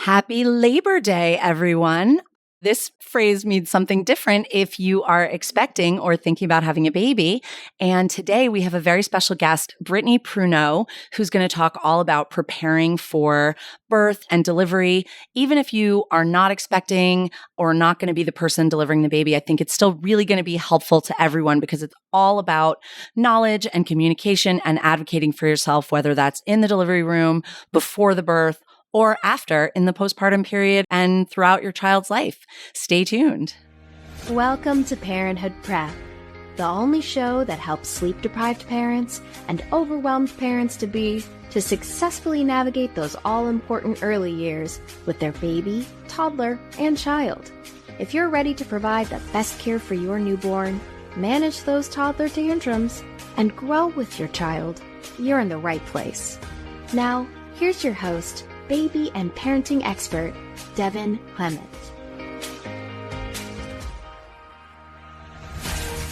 Happy Labor Day, everyone. This phrase means something different if you are expecting or thinking about having a baby. And today we have a very special guest, Brittany Pruneau, who's going to talk all about preparing for birth and delivery. Even if you are not expecting or not going to be the person delivering the baby, I think it's still really going to be helpful to everyone because it's all about knowledge and communication and advocating for yourself, whether that's in the delivery room, before the birth, or after in the postpartum period and throughout your child's life. Stay tuned. Welcome to Parenthood Prep, the only show that helps sleep-deprived parents and overwhelmed parents-to-be to successfully navigate those all-important early years with their baby, toddler, and child. If you're ready to provide the best care for your newborn, manage those toddler tantrums, and grow with your child, you're in the right place. Now, here's your host, baby and parenting expert, Devin Clement.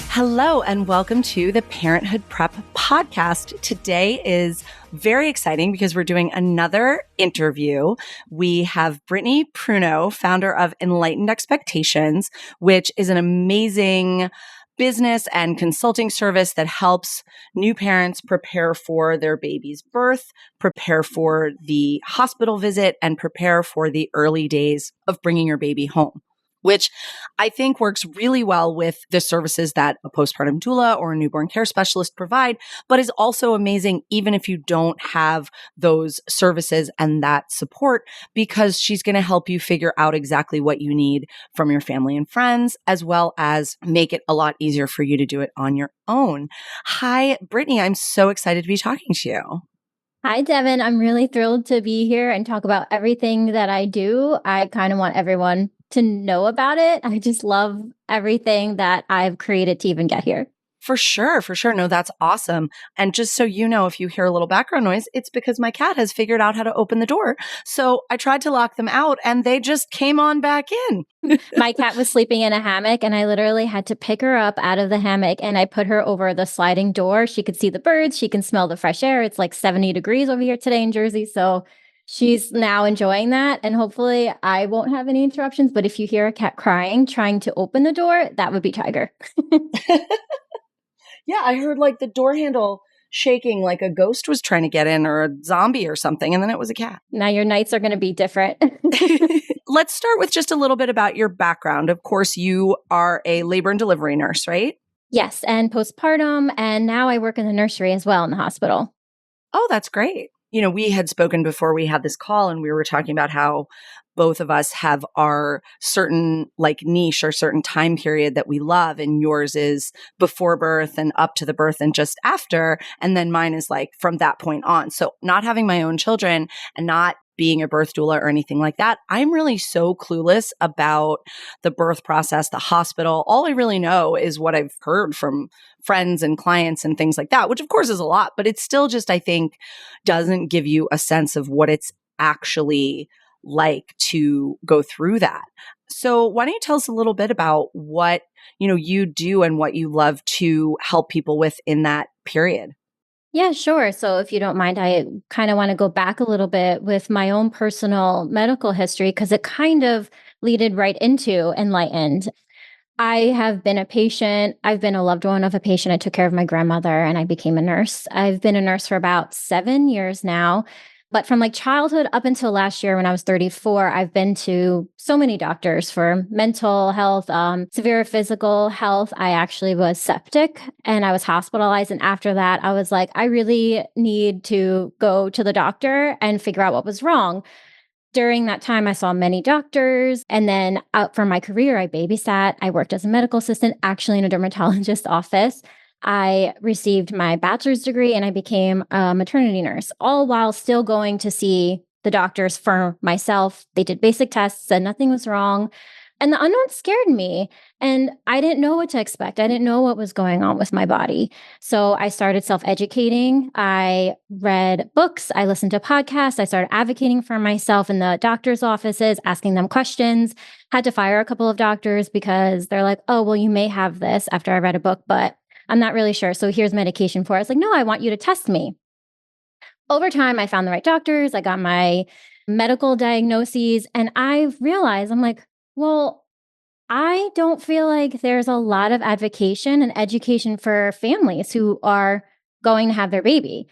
Hello, and welcome to the Parenthood Prep podcast. Today is very exciting because we're doing another interview. We have Brittany Pruneau, founder of Enlightened Expectations, which is an amazing business and consulting service that helps new parents prepare for their baby's birth, prepare for the hospital visit, and prepare for the early days of bringing your baby home, which I think works really well with the services that a postpartum doula or a newborn care specialist provide, but is also amazing even if you don't have those services and that support, because she's going to help you figure out exactly what you need from your family and friends, as well as make it a lot easier for you to do it on your own. Hi, Brittany. I'm so excited to be talking to you. Hi, Devin. I'm really thrilled to be here and talk about everything that I do. I kind of want everyone to know about it. I just love everything that I've created to even get here. For sure. No, that's awesome. And just so you know, if you hear a little background noise, it's because my cat has figured out how to open the door. So I tried to lock them out and they just came on back in. My cat was sleeping in a hammock and I literally had to pick her up out of the hammock and I put her over the sliding door. She could see the birds. She can smell the fresh air. It's like 70 degrees over here today in Jersey. So she's now enjoying that. And hopefully I won't have any interruptions. But if you hear a cat crying, trying to open the door, that would be Tiger. Yeah, I heard like the door handle shaking like a ghost was trying to get in or a zombie or something. And then it was a cat. Now your nights are going to be different. Let's start with just a little bit about your background. Of course, you are a labor and delivery nurse, right? Yes, and postpartum. And now I work in the nursery as well in the hospital. Oh, that's great. You know, we had spoken before we had this call and we were talking about how both of us have our certain like niche or certain time period that we love. And yours is before birth and up to the birth and just after. And then mine is like from that point on. So not having my own children and not being a birth doula or anything like that, I'm really so clueless about the birth process, the hospital. All I really know is what I've heard from friends and clients and things like that, which of course is a lot, but it's still just, I think, doesn't give you a sense of what it's actually like to go through that. So why don't you tell us a little bit about what, you do and what you love to help people with in that period? Yeah, sure. So if you don't mind, I kind of want to go back a little bit with my own personal medical history because it kind of leaded right into Enlightened. I have been a patient. I've been a loved one of a patient. I took care of my grandmother and I became a nurse. I've been a nurse for about 7 years now. But from like childhood up until last year when I was 34, I've been to so many doctors for mental health, severe physical health. I actually was septic and I was hospitalized. And after that, I was like, I really need to go to the doctor and figure out what was wrong. During that time, I saw many doctors. And then out from my career, I babysat. I worked as a medical assistant, actually in a dermatologist's office. I received my bachelor's degree and I became a maternity nurse, all while still going to see the doctors for myself. They did basic tests, said nothing was wrong. And the unknown scared me. And I didn't know what to expect. I didn't know what was going on with my body. So I started self-educating. I read books. I listened to podcasts. I started advocating for myself in the doctor's offices, asking them questions. Had to fire a couple of doctors because they're like, oh, well, you may have this after I read a book, but I'm not really sure. So here's medication for it. I was like, no, I want you to test me. Over time, I found the right doctors. I got my medical diagnoses. And I realized, I'm like, well, I don't feel like there's a lot of advocacy and education for families who are going to have their baby.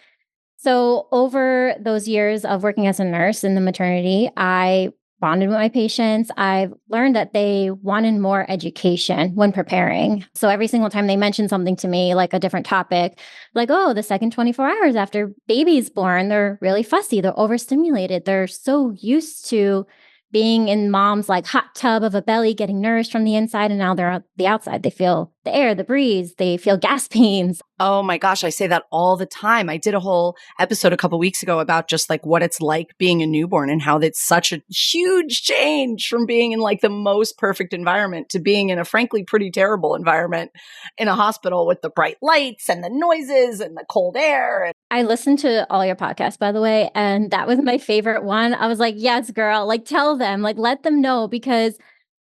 So, over those years of working as a nurse in the maternity, I bonded with my patients. I've learned that they wanted more education when preparing. So, every single time they mentioned something to me, like a different topic, like, oh, the second 24 hours after baby's born, they're really fussy, they're overstimulated, they're so used to being in mom's like hot tub of a belly, getting nourished from the inside, and now they're on the outside. They feel the air, the breeze, they feel gas pains. Oh my gosh, I say that all the time. I did a whole episode a couple weeks ago about just like what it's like being a newborn and how that's such a huge change from being in like the most perfect environment to being in a frankly pretty terrible environment in a hospital with the bright lights and the noises and the cold air. I listened to all your podcasts, by the way, and that was my favorite one. I was like, yes, girl, like tell them, like let them know, because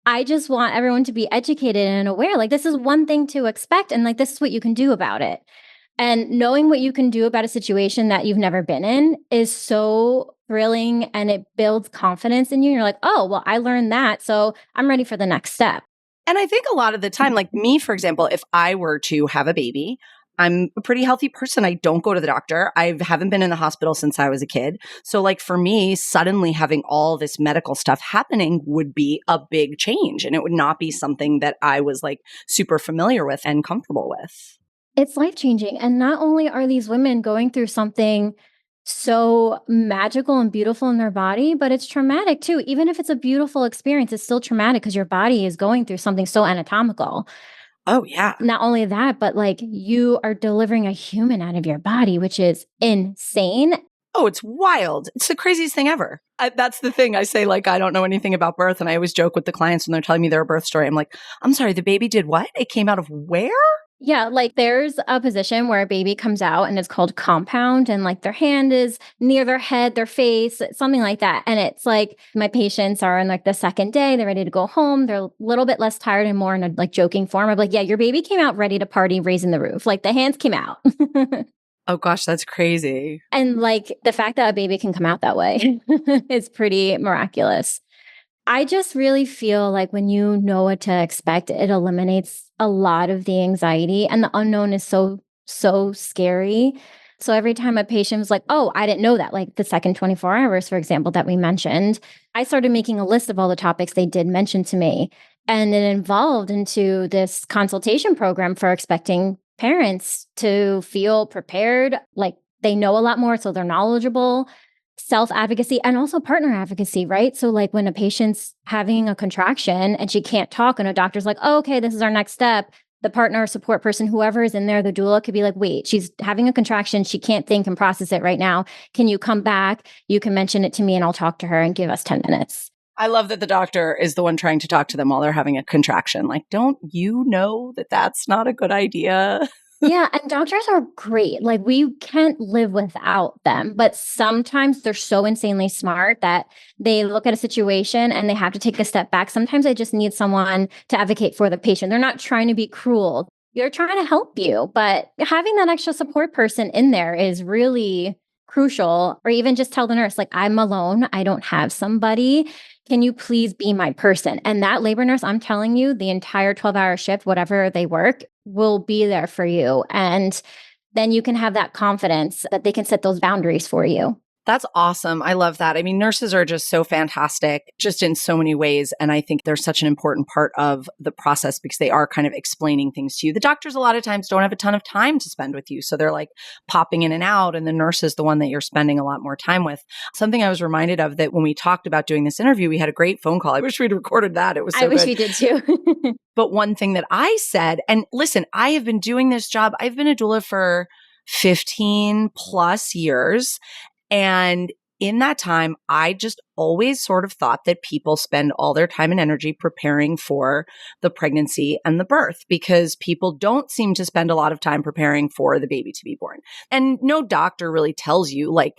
I just want everyone to be educated and aware. Like, this is one thing to expect, and like, this is what you can do about it. And knowing what you can do about a situation that you've never been in is so thrilling, and it builds confidence in you. You're like, oh, well, I learned that. So I'm ready for the next step. And I think a lot of the time, like me, for example, if I were to have a baby, I'm a pretty healthy person. I don't go to the doctor. I haven't been in the hospital since I was a kid. So like for me, suddenly having all this medical stuff happening would be a big change. And it would not be something that I was like super familiar with and comfortable with. It's life-changing. And not only are these women going through something so magical and beautiful in their body, but it's traumatic too. Even if it's a beautiful experience, it's still traumatic because your body is going through something so anatomical. Oh, yeah. Not only that, but like you are delivering a human out of your body, which is insane. Oh, it's wild. It's the craziest thing ever. That's the thing. I say, like, I don't know anything about birth. And I always joke with the clients when they're telling me their birth story. I'm like, I'm sorry, the baby did what? It came out of where? Yeah, like there's a position where a baby comes out and it's called compound, and like their hand is near their head, their face, something like that. And it's like my patients are in like the second day, they're ready to go home. They're a little bit less tired and more in a like joking form. I'm like, yeah, your baby came out ready to party, raising the roof. Like the hands came out. Oh gosh, that's crazy. And like the fact that a baby can come out that way is pretty miraculous. I just really feel like when you know what to expect, it eliminates a lot of the anxiety, and the unknown is so scary. So every time a patient was like, oh, I didn't know that, like the second 24 hours, for example, that we mentioned, I started making a list of all the topics they did mention to me. And it evolved into this consultation program for expecting parents to feel prepared, like they know a lot more, so they're knowledgeable. Self-advocacy and also partner advocacy, right? So like when a patient's having a contraction and she can't talk and a doctor's like, oh, okay, this is our next step. The partner or support person, whoever is in there, the doula could be like, wait, she's having a contraction. She can't think and process it right now. Can you come back? You can mention it to me and I'll talk to her and give us 10 minutes. I love that the doctor is the one trying to talk to them while they're having a contraction. Like, don't you know that that's not a good idea? Yeah, and doctors are great. Like we can't live without them, but sometimes they're so insanely smart that they look at a situation and they have to take a step back. Sometimes they just need someone to advocate for the patient. They're not trying to be cruel. They're trying to help you, but having that extra support person in there is really crucial. Or even just tell the nurse, like, I'm alone. I don't have somebody. Can you please be my person? And that labor nurse, I'm telling you, the entire 12-hour shift, whatever they work, will be there for you. And then you can have that confidence that they can set those boundaries for you. That's awesome. I love that. I mean, nurses are just so fantastic, just in so many ways. And I think they're such an important part of the process because they are kind of explaining things to you. The doctors a lot of times don't have a ton of time to spend with you. So they're like popping in and out. And the nurse is the one that you're spending a lot more time with. Something I was reminded of that when we talked about doing this interview, we had a great phone call. I wish we'd recorded that. It was so I wish good. we did too. But one thing that I said, and listen, I have been doing this job. I've been a doula for 15 plus years. And in that time, I just always sort of thought that people spend all their time and energy preparing for the pregnancy and the birth because people don't seem to spend a lot of time preparing for the baby to be born. And no doctor really tells you, like,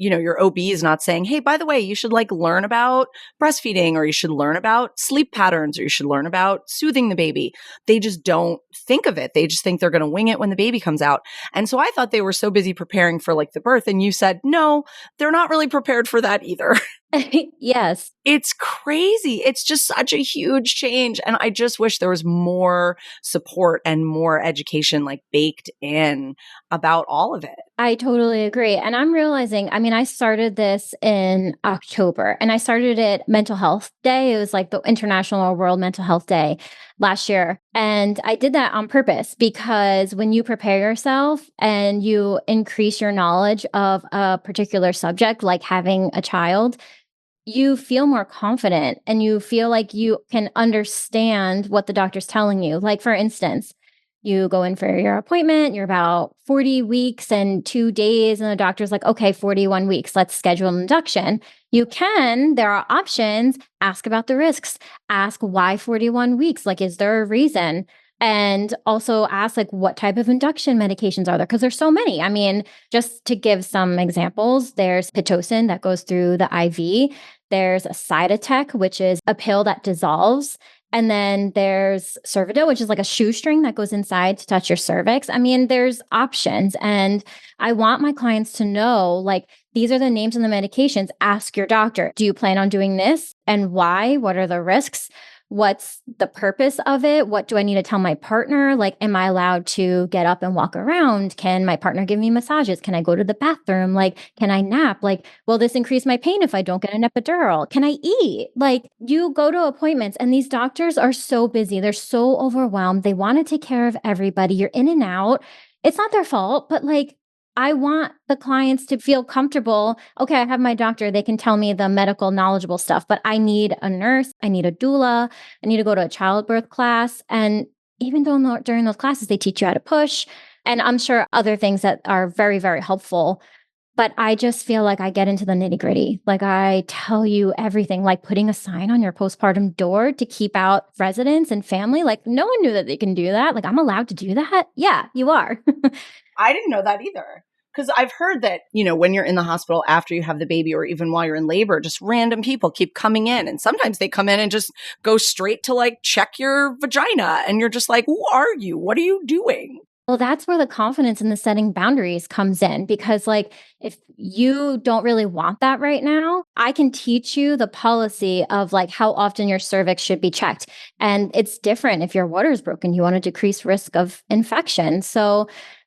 you know, your OB is not saying, hey, by the way, you should like learn about breastfeeding or you should learn about sleep patterns or you should learn about soothing the baby. They just don't think of it. They just think they're going to wing it when the baby comes out. And so I thought they were so busy preparing for like the birth. And you said, no, they're not really prepared for that either. Yes. It's crazy. It's just such a huge change. And I just wish there was more support and more education like baked in about all of it. I totally agree. And I'm realizing, I mean, I started this in October and I started it Mental Health Day. It was like the International or World Mental Health Day last year. And I did that on purpose because when you prepare yourself and you increase your knowledge of a particular subject, like having a child, you feel more confident and you feel like you can understand what the doctor's telling you. Like, for instance, you go in for your appointment, you're about 40 weeks and 2 days, and the doctor's like, okay, 41 weeks, let's schedule an induction. There are options, ask about the risks, ask why 41 weeks, like, is there a reason? And also ask, like, what type of induction medications are there? Because there's so many. I mean, just to give some examples, there's Pitocin that goes through the IV. There's a Cytotec, which is a pill that dissolves. And then there's Cervidil, which is like a shoestring that goes inside to touch your cervix. I mean, there's options. And I want my clients to know, like, these are the names of the medications. Ask your doctor, do you plan on doing this? And why? What are the risks? What's the purpose of it? What do I need to tell my partner? Like, am I allowed to get up and walk around? Can my partner give me massages? Can I go to the bathroom? Like, can I nap? Like, will this increase my pain if I don't get an epidural? Can I eat? Like, you go to appointments and these doctors are so busy. They're so overwhelmed. They want to take care of everybody. You're in and out. It's not their fault, but like, I want the clients to feel comfortable. Okay, I have my doctor. They can tell me the medical knowledgeable stuff, but I need a nurse. I need a doula. I need to go to a childbirth class. And even though during those classes, they teach you how to push. And I'm sure other things that are very, very helpful. But I just feel like I get into the nitty gritty. Like, I tell you everything, like putting a sign on your postpartum door to keep out residents and family. Like, no one knew that they can do that. Like, I'm allowed to do that. Yeah, you are. I didn't know that either. Because I've heard that, when you're in the hospital after you have the baby or even while you're in labor, just random people keep coming in. And sometimes they come in and just go straight to like check your vagina. And you're just like, who are you? What are you doing? Well, that's where the confidence in the setting boundaries comes in because, like, if you don't really want that right now, I can teach you the policy of like how often your cervix should be checked. And it's different if your water is broken, you want to decrease risk of infection. So,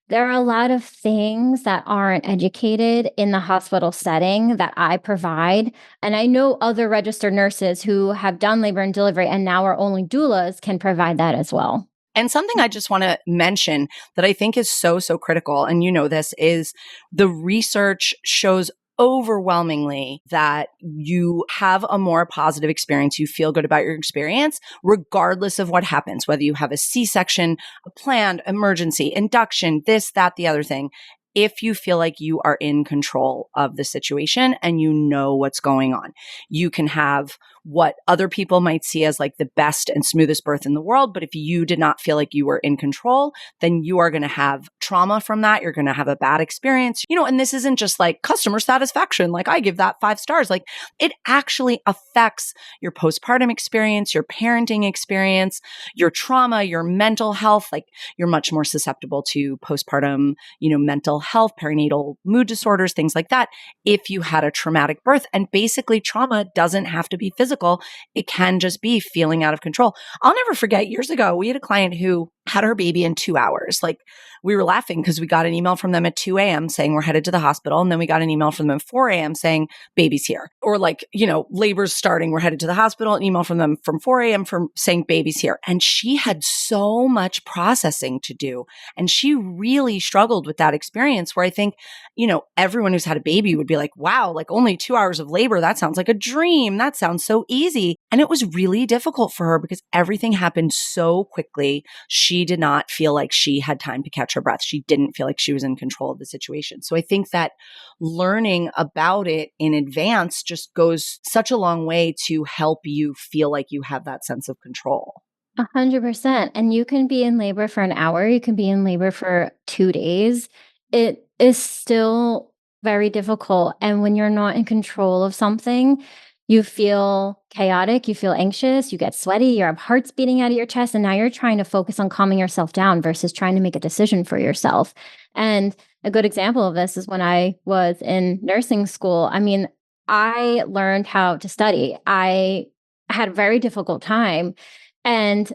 there are a lot of things that aren't educated in the hospital setting that I provide. And I know other registered nurses who have done labor and delivery and now are only doulas can provide that as well. And something I just want to mention that I think is so, so critical, and this, is the research shows overwhelmingly that you have a more positive experience. You feel good about your experience, regardless of what happens, whether you have a C-section, a planned emergency, induction, this, that, the other thing. If you feel like you are in control of the situation and you know what's going on, you can have what other people might see as like the best and smoothest birth in the world. But if you did not feel like you were in control, then you are going to have trauma from that. You're going to have a bad experience, and this isn't just like customer satisfaction. Like, I give that 5 stars. Like, it actually affects your postpartum experience, your parenting experience, your trauma, your mental health. Like, you're much more susceptible to postpartum, mental health, perinatal mood disorders, things like that, if you had a traumatic birth. And basically, trauma doesn't have to be physical. It can just be feeling out of control. I'll never forget, years ago, we had a client who had her baby in 2 hours. Like, we were laughing because we got an email from them at 2 a.m. saying we're headed to the hospital. And then we got an email from them at 4 a.m. saying baby's here. Or like, labor's starting, we're headed to the hospital. An email from them from 4 a.m. from saying baby's here. And she had so much processing to do. And she really struggled with that experience where I think, everyone who's had a baby would be like, wow, like only 2 hours of labor. That sounds like a dream. That sounds so easy. And it was really difficult for her because everything happened so quickly. She did not feel like she had time to catch her breath. She didn't feel like she was in control of the situation. So I think that learning about it in advance just goes such a long way to help you feel like you have that sense of control. 100%. And you can be in labor for an hour. You can be in labor for 2 days. It is still very difficult. And when you're not in control of something, you feel chaotic, you feel anxious, you get sweaty, your heart's beating out of your chest. And now you're trying to focus on calming yourself down versus trying to make a decision for yourself. And a good example of this is when I was in nursing school. I mean, I learned how to study. I had a very difficult time, and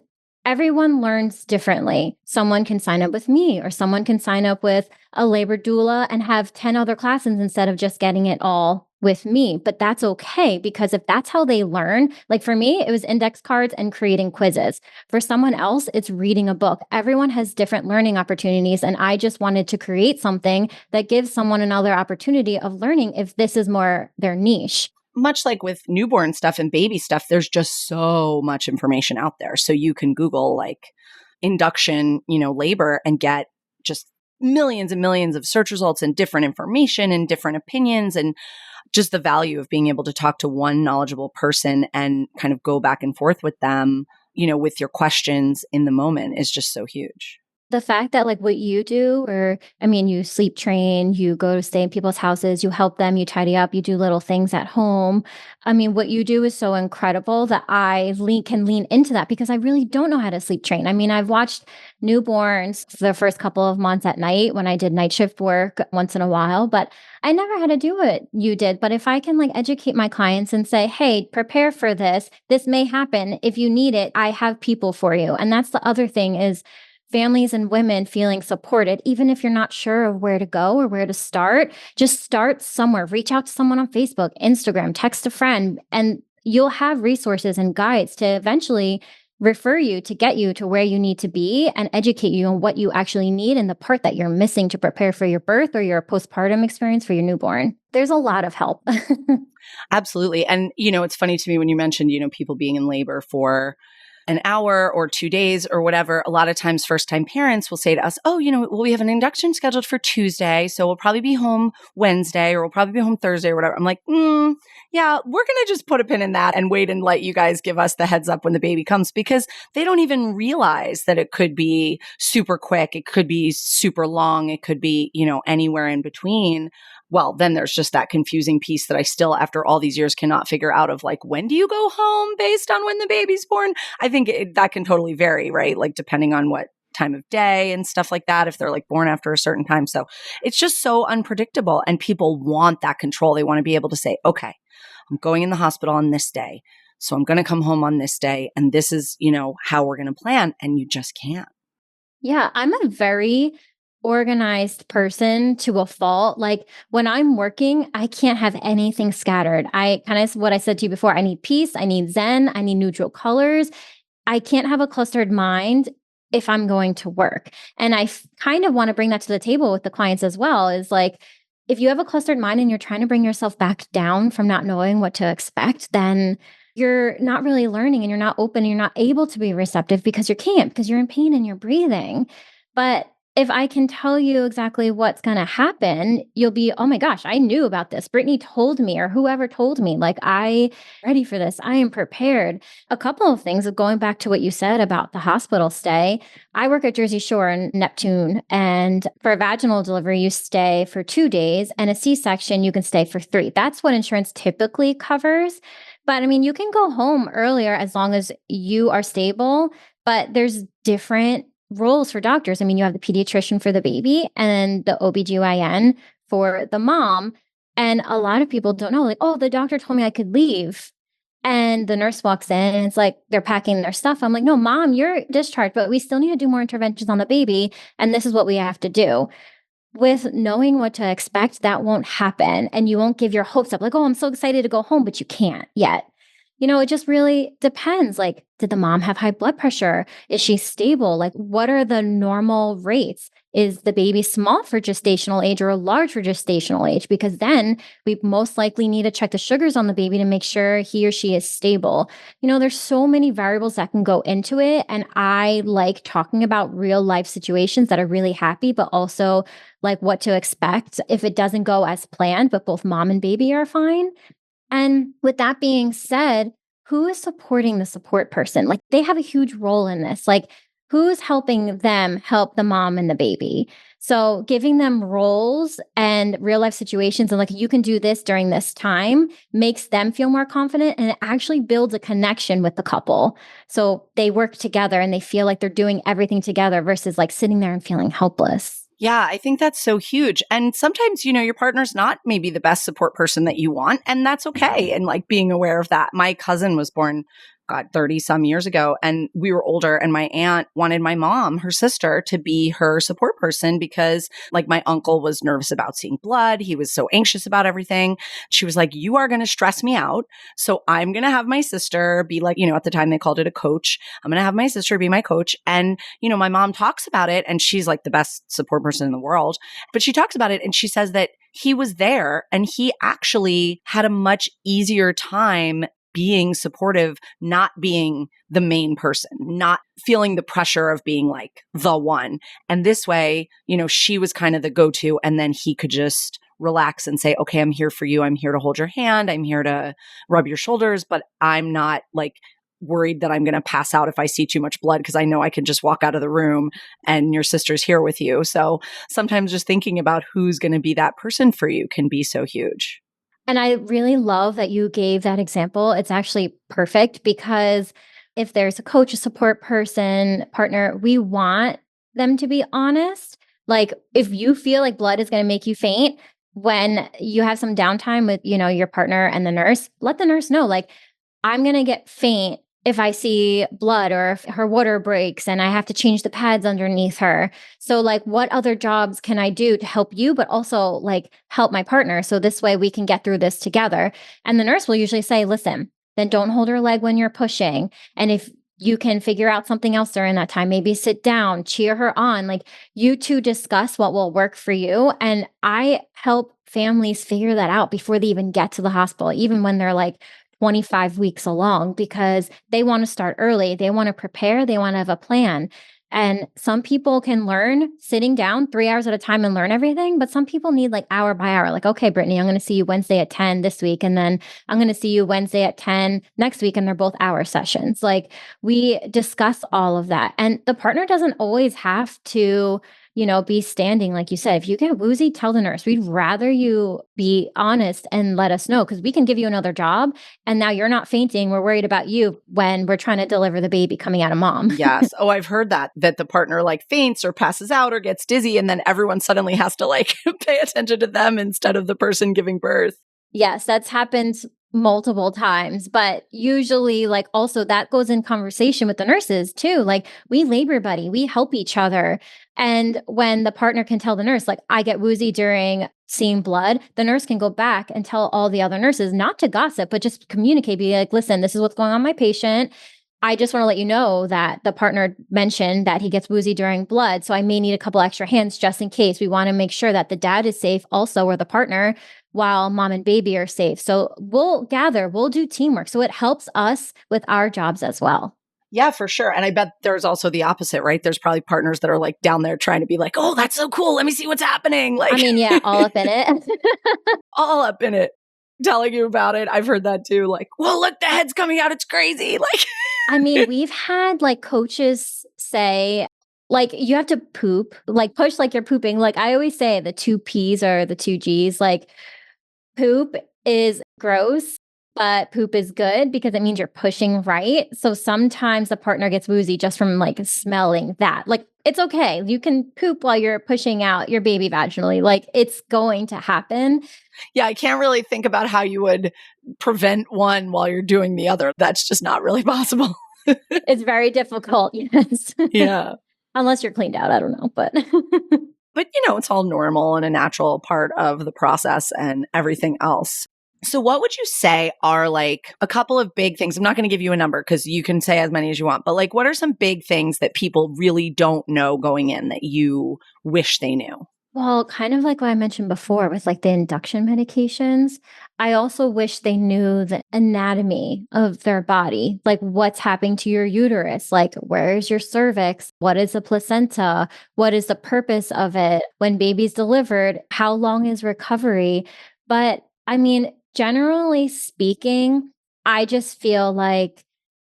everyone learns differently. Someone can sign up with me, or someone can sign up with a labor doula and have 10 other classes instead of just getting it all with me. But that's okay, because if that's how they learn, like for me, it was index cards and creating quizzes. For someone else, it's reading a book. Everyone has different learning opportunities. And I just wanted to create something that gives someone another opportunity of learning if this is more their niche. Much like with newborn stuff and baby stuff, there's just so much information out there. So you can Google like induction, labor, and get just millions and millions of search results and different information and different opinions. And just the value of being able to talk to one knowledgeable person and kind of go back and forth with them, with your questions in the moment is just so huge. The fact that like what you do, or you sleep train, you go to stay in people's houses, you help them, you tidy up, you do little things at home. What you do is so incredible that I can lean into that, because I really don't know how to sleep train. I've watched newborns for the first couple of months at night when I did night shift work once in a while, but I never had to do what you did. But if I can like educate my clients and say, hey, prepare for this, this may happen. If you need it, I have people for you. And that's the other thing is families and women feeling supported, even if you're not sure of where to go or where to start, just start somewhere. Reach out to someone on Facebook, Instagram, text a friend, and you'll have resources and guides to eventually refer you to get you to where you need to be and educate you on what you actually need and the part that you're missing to prepare for your birth or your postpartum experience for your newborn. There's a lot of help. Absolutely. And, it's funny to me when you mentioned, people being in labor for an hour or 2 days or whatever. A lot of times first-time parents will say to us, oh, we have an induction scheduled for Tuesday, so we'll probably be home Wednesday, or we'll probably be home Thursday or whatever. I'm like, yeah, we're going to just put a pin in that and wait and let you guys give us the heads up when the baby comes, because they don't even realize that it could be super quick. It could be super long. It could be, anywhere in between. Well, then there's just that confusing piece that I still, after all these years, cannot figure out of like, when do you go home based on when the baby's born? I think that can totally vary, right? Like depending on what time of day and stuff like that, if they're like born after a certain time. So it's just so unpredictable, and people want that control. They want to be able to say, okay, I'm going in the hospital on this day, so I'm going to come home on this day, and this is, how we're going to plan. And you just can't. Yeah, I'm a very organized person to a fault. Like when I'm working, I can't have anything scattered. I kind of, what I said to you before, I need peace, I need zen, I need neutral colors. I can't have a clustered mind if I'm going to work. And I kind of want to bring that to the table with the clients as well, is like, if you have a clustered mind and you're trying to bring yourself back down from not knowing what to expect, then you're not really learning, and you're not open, and you're not able to be receptive because you can't, because you're in pain and you're breathing. But if I can tell you exactly what's going to happen, you'll be, oh my gosh, I knew about this. Brittany told me, or whoever told me, like, I ready for this. I am prepared. A couple of things going back to what you said about the hospital stay. I work at Jersey Shore in Neptune, and for a vaginal delivery, you stay for 2 days, and a C-section, you can stay for 3. That's what insurance typically covers. But you can go home earlier as long as you are stable, but there's different roles for doctors. You have the pediatrician for the baby and the OBGYN for the mom. And a lot of people don't know, like, oh, the doctor told me I could leave. And the nurse walks in and it's like they're packing their stuff. I'm like, no, mom, you're discharged, but we still need to do more interventions on the baby. And this is what we have to do. With knowing what to expect, that won't happen. And you won't give your hopes up like, oh, I'm so excited to go home, but you can't yet. It just really depends. Like, did the mom have high blood pressure? Is she stable? Like, what are the normal rates? Is the baby small for gestational age or large for gestational age? Because then we most likely need to check the sugars on the baby to make sure he or she is stable. There's so many variables that can go into it. And I like talking about real life situations that are really happy, but also like what to expect if it doesn't go as planned, but both mom and baby are fine. And with that being said, who is supporting the support person? Like, they have a huge role in this. Like, who's helping them help the mom and the baby? So giving them roles and real life situations and like, you can do this during this time makes them feel more confident, and it actually builds a connection with the couple. So they work together and they feel like they're doing everything together versus like sitting there and feeling helpless. Yeah, I think that's so huge. And sometimes, your partner's not maybe the best support person that you want, and that's okay. And like being aware of that. My cousin was born, God, 30 some years ago, and we were older, and my aunt wanted my mom, her sister, to be her support person because like my uncle was nervous about seeing blood. He was so anxious about everything. She was like, you are going to stress me out. So I'm going to have my sister be like, at the time they called it a coach. I'm going to have my sister be my coach. And, my mom talks about it and she's like the best support person in the world, but she talks about it and she says that he was there and he actually had a much easier time being supportive, not being the main person, not feeling the pressure of being like the one. And this way, she was kind of the go-to, and then he could just relax and say, okay, I'm here for you. I'm here to hold your hand. I'm here to rub your shoulders, but I'm not like worried that I'm going to pass out if I see too much blood because I know I can just walk out of the room and your sister's here with you. So sometimes just thinking about who's going to be that person for you can be so huge. And I really love that you gave that example. It's actually perfect because if there's a coach, a support person, partner, we want them to be honest. Like if you feel like blood is going to make you faint when you have some downtime with, your partner and the nurse, let the nurse know like I'm going to get faint if I see blood or if her water breaks and I have to change the pads underneath her. So like what other jobs can I do to help you, but also like help my partner? So this way we can get through this together. And the nurse will usually say, listen, then don't hold her leg when you're pushing. And if you can figure out something else during that time, maybe sit down, cheer her on, like you two discuss what will work for you. And I help families figure that out before they even get to the hospital, even when they're like 25 weeks along, because they want to start early. They want to prepare. They want to have a plan. And some people can learn sitting down 3 hours at a time and learn everything. But some people need like hour by hour, like, okay, Brittany, I'm going to see you Wednesday at 10 this week. And then I'm going to see you Wednesday at 10 next week. And they're both hour sessions. Like we discuss all of that. And the partner doesn't always have to be standing, like you said. If you get woozy, tell the nurse. We'd rather you be honest and let us know because we can give you another job. And now you're not fainting. We're worried about you when we're trying to deliver the baby coming out of mom. Yes. Oh, I've heard that the partner like faints or passes out or gets dizzy, and then everyone suddenly has to like pay attention to them instead of the person giving birth. Yes, that's happened multiple times, but usually like also that goes in conversation with the nurses too. Like we labor buddy, we help each other. And when the partner can tell the nurse, like I get woozy during seeing blood, the nurse can go back and tell all the other nurses not to gossip, but just communicate, be like, listen, this is what's going on with my patient. I just want to let you know that the partner mentioned that he gets woozy during blood. So I may need a couple extra hands just in case. We want to make sure that the dad is safe also, or the partner, while mom and baby are safe. So we'll do teamwork. So it helps us with our jobs as well. Yeah, for sure. And I bet there's also the opposite, right? There's probably partners that are like down there trying to be like, oh, that's so cool. Let me see what's happening. Like, I mean, yeah, all up in it. all up in it, telling you about it. I've heard that too. Like, well, look, the head's coming out. It's crazy. Like, I mean, we've had like coaches say, like, you have to poop, like push like you're pooping. Like I always say the 2 P's are the 2 G's. Like poop is gross, but poop is good because it means you're pushing right. So sometimes the partner gets woozy just from like smelling that. Like it's okay. You can poop while you're pushing out your baby vaginally. Like it's going to happen. Yeah, I can't really think about how you would prevent one while you're doing the other. That's just not really possible. It's very difficult. Yes. Yeah. Unless you're cleaned out. I don't know, but. But, it's all normal and a natural part of the process and everything else. So what would you say are like a couple of big things? I'm not going to give you a number because you can say as many as you want, but like, what are some big things that people really don't know going in that you wish they knew? Well, kind of like what I mentioned before with like the induction medications, I also wish they knew the anatomy of their body, like what's happening to your uterus, like where is your cervix, what is a placenta, what is the purpose of it, when baby's delivered, how long is recovery. But I mean, generally speaking, I just feel like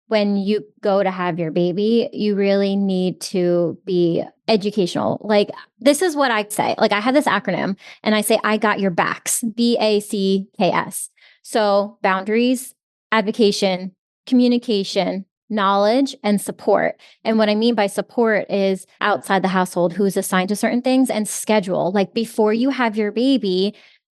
when you go to have your baby, you really need to be educational. Like, this is what I say. Like, I have this acronym and I say, I got your backs, BACKS. So, boundaries, advocation, communication, knowledge and support. And what I mean by support is outside the household who's assigned to certain things, and schedule. Like before you have your baby,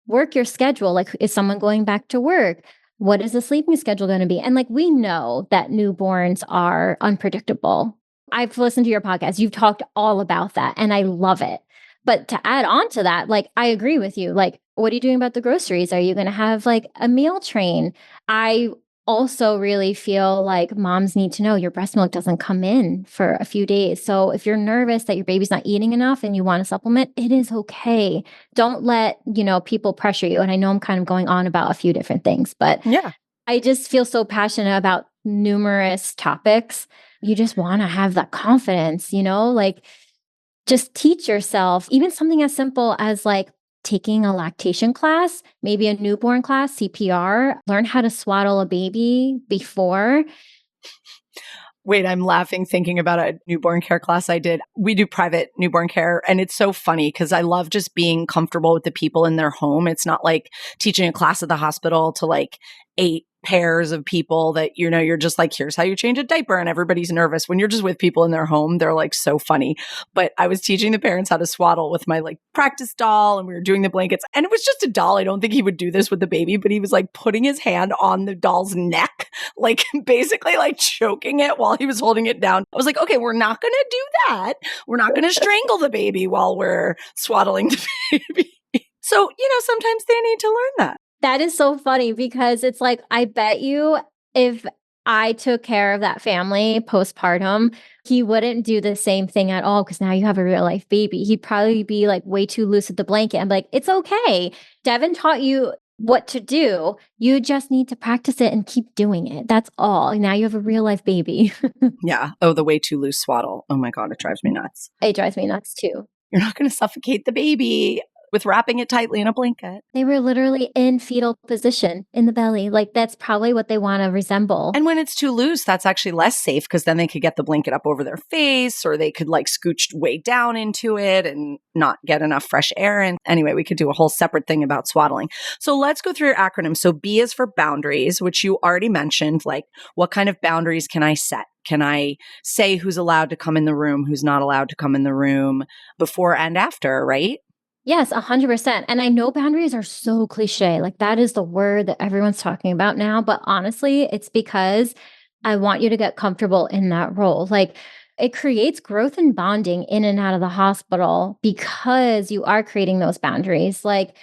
work your schedule. Like, is someone going back to work? What is the sleeping schedule going to be? And like, we know that newborns are unpredictable. I've listened to your podcast. You've talked all about that, and I love it. But to add on to that, like, I agree with you. Like, what are you doing about the groceries? Are you going to have like a meal train? I also really feel like moms need to know your breast milk doesn't come in for a few days. So if you're nervous that your baby's not eating enough and you want a supplement, it is okay. Don't let, people pressure you. And I know I'm kind of going on about a few different things, but Yeah. I just feel so passionate about numerous topics. You just want to have that confidence, like just teach yourself, even something as simple as like taking a lactation class, maybe a newborn class, CPR, learn how to swaddle a baby before. Wait, I'm laughing thinking about a newborn care class I did. We do private newborn care, and it's so funny because I love just being comfortable with the people in their home. It's not like teaching a class at the hospital to like 8 pairs of people that, you're just like, here's how you change a diaper, and everybody's nervous. When you're just with people in their home, they're like so funny. But I was teaching the parents how to swaddle with my like practice doll, and we were doing the blankets, and it was just a doll. I don't think he would do this with the baby, but he was like putting his hand on the doll's neck, like basically like choking it while he was holding it down. I was like, okay, we're not going to do that. We're not going to strangle the baby while we're swaddling the baby. So, sometimes they need to learn that. That is so funny because it's like, I bet you if I took care of that family postpartum, he wouldn't do the same thing at all because now you have a real life baby. He'd probably be like way too loose with the blanket. I'm like, it's okay. Devin taught you what to do. You just need to practice it and keep doing it. That's all. Now you have a real life baby. Yeah. Oh, the way too loose swaddle. Oh my God, it drives me nuts. It drives me nuts too. You're not going to suffocate the baby with wrapping it tightly in a blanket. They were literally in fetal position in the belly. Like that's probably what they want to resemble. And when it's too loose, that's actually less safe because then they could get the blanket up over their face, or they could like scooch way down into it and not get enough fresh air. And anyway, we could do a whole separate thing about swaddling. So let's go through your acronym. So B is for boundaries, which you already mentioned. Like, what kind of boundaries can I set? Can I say who's allowed to come in the room, who's not allowed to come in the room before and after, right? Yes, 100%. And I know boundaries are so cliche. Like that is the word that everyone's talking about now. But honestly, it's because I want you to get comfortable in that role. Like it creates growth and bonding in and out of the hospital because you are creating those boundaries. Like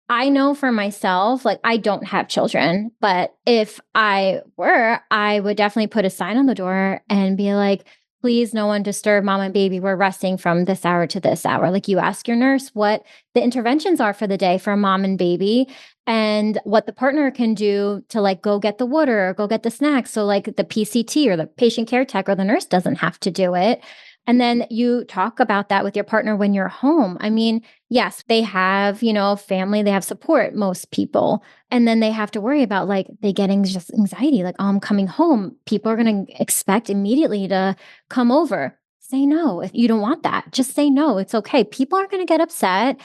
I know for myself, like I don't have children, but if I were, I would definitely put a sign on the door and be like, please, no one disturb mom and baby. We're resting from this hour to this hour. Like you ask your nurse what the interventions are for the day for mom and baby and what the partner can do to like go get the water or go get the snacks. So like the PCT or the patient care tech or the nurse doesn't have to do it. And then you talk about that with your partner when you're home. I mean, yes, they have, family, they have support, most people. And then they have to worry about like they getting just anxiety, like, oh, I'm coming home. People are going to expect immediately to come over. Say no. If you don't want that, just say no. It's okay. People aren't going to get upset,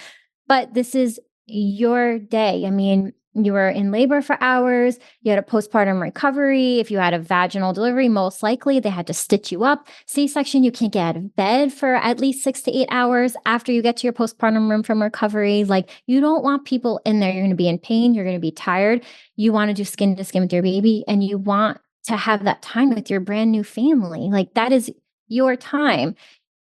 but this is your day. I mean, you were in labor for hours. You had a postpartum recovery. If you had a vaginal delivery, most likely they had to stitch you up. C-section, you can't get out of bed for at least 6 to 8 hours after you get to your postpartum room from recovery. Like you don't want people in there. You're going to be in pain. You're going to be tired. You want to do skin to skin with your baby, and you want to have that time with your brand new family. Like that is your time.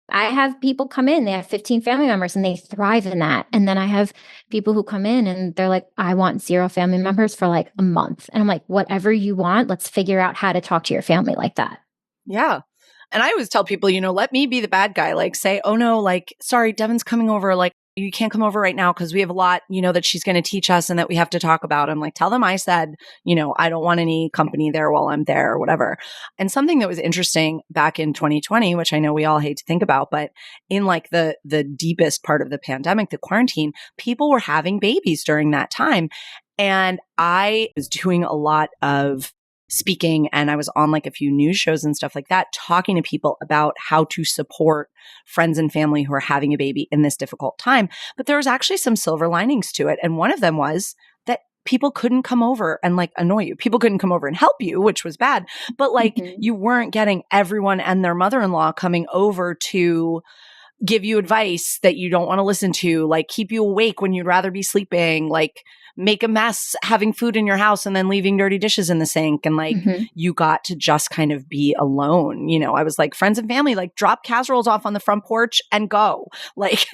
I have people come in, they have 15 family members and they thrive in that. And then I have people who come in and they're like, I want 0 family members for like a month. And I'm like, whatever you want, let's figure out how to talk to your family like that. Yeah. And I always tell people, let me be the bad guy. Like say, oh no, like, sorry, Devin's coming over. Like you can't come over right now because we have a lot, that she's going to teach us and that we have to talk about. I'm like, tell them I said, I don't want any company there while I'm there or whatever. And something that was interesting back in 2020, which I know we all hate to think about, but in like the deepest part of the pandemic, the quarantine, people were having babies during that time. And I was doing a lot of speaking, and I was on like a few news shows and stuff like that, talking to people about how to support friends and family who are having a baby in this difficult time. But there was actually some silver linings to it. And one of them was that people couldn't come over and like annoy you. People couldn't come over and help you, which was bad. But like you weren't getting everyone and their mother-in-law coming over to give you advice that you don't want to listen to, like keep you awake when you'd rather be sleeping, like make a mess having food in your house and then leaving dirty dishes in the sink. And like you got to just kind of be alone. You know, I was like, friends and family, like drop casseroles off on the front porch and go. Like,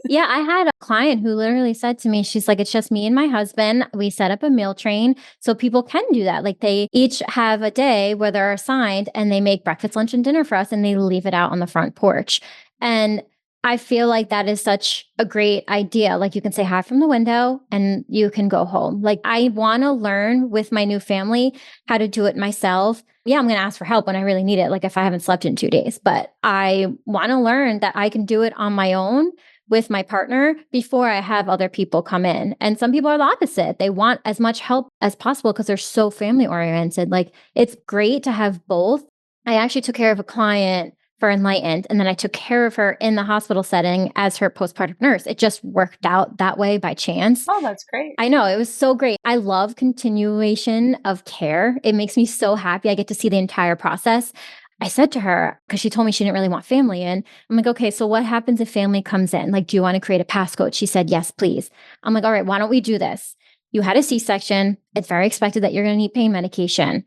yeah, I had a client who literally said to me, she's like, it's just me and my husband. We set up a meal train so people can do that. Like they each have a day where they're assigned and they make breakfast, lunch, and dinner for us and they leave it out on the front porch. And I feel like that is such a great idea. Like you can say hi from the window and you can go home. Like I want to learn with my new family how to do it myself. Yeah, I'm going to ask for help when I really need it. Like if I haven't slept in 2 days, but I want to learn that I can do it on my own with my partner before I have other people come in. And some people are the opposite. They want as much help as possible because they're so family oriented. Like it's great to have both. I actually took care of a client for Enlightened, and then I took care of her in the hospital setting as her postpartum nurse. It just worked out that way by chance. oh, that's great. I know, it was so great. I love continuation of care. It makes me so happy. I get to see the entire process. I said to her, because she told me she didn't really want family in, I'm like, okay, so what happens if family comes in? Like, do you want to create a passcode? She said, yes, please. I'm like, all right, why don't we do this? You had a C-section. It's very expected that you're going to need pain medication.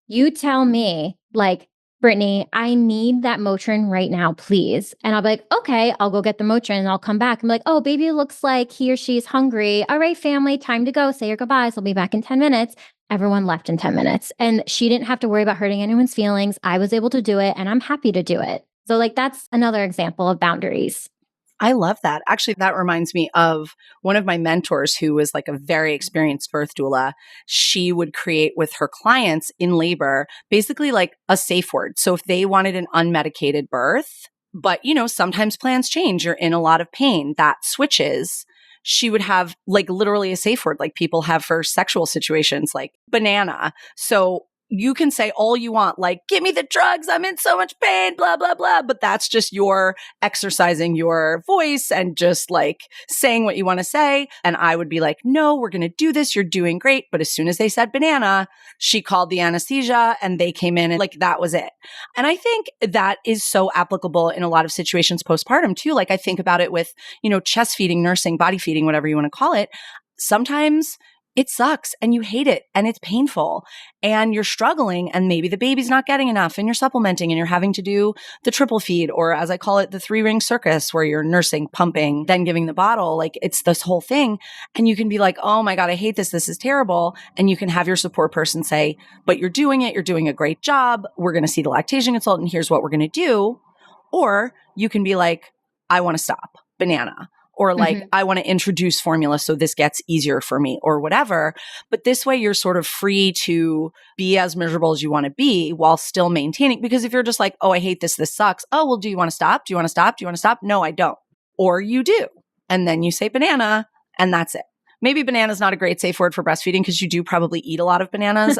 You tell me, like, Brittany, I need that Motrin right now, please. And I'll be like, okay, I'll go get the Motrin and I'll come back. I'm like, oh, baby looks like he or she's hungry. All right, family, time to go. Say your goodbyes. I'll be back in 10 minutes. Everyone left in 10 minutes. And she didn't have to worry about hurting anyone's feelings. I was able to do it and I'm happy to do it. So like, that's another example of boundaries. I love that. Actually, that reminds me of one of my mentors who was like a very experienced birth doula. She would create with her clients in labor, basically like a safe word. So if they wanted an unmedicated birth, but you know, sometimes plans change, you're in a lot of pain, that switches. She would have like literally a safe word like people have for sexual situations, like banana. So you can say all you want, like, give me the drugs, I'm in so much pain, blah, blah, blah. But that's just your exercising your voice and just like saying what you want to say. And I would be like, no, we're going to do this. You're doing great. But as soon as they said banana, she called the anesthesia and they came in and like, that was it. And I think that is so applicable in a lot of situations postpartum too. Like I think about it with, you know, chest feeding, nursing, body feeding, whatever you want to call it. Sometimes it sucks and you hate it and it's painful and you're struggling and maybe the baby's not getting enough and you're supplementing and you're having to do the triple feed, or as I call it, the 3-ring circus, where you're nursing, pumping, then giving the bottle. Like it's this whole thing. And you can be like, oh my God, I hate this. This is terrible. And you can have your support person say, but you're doing it. You're doing a great job. We're going to see the lactation consultant. Here's what we're going to do. Or you can be like, I want to stop, banana. Or like, I want to introduce formula so this gets easier for me or whatever. But this way you're sort of free to be as miserable as you want to be while still maintaining. Because if you're just like, oh, I hate this, this sucks. Oh, well, do you want to stop? Do you want to stop? Do you want to stop? No, I don't. Or you do. And then you say banana and that's it. Maybe banana is not a great safe word for breastfeeding because you do probably eat a lot of bananas.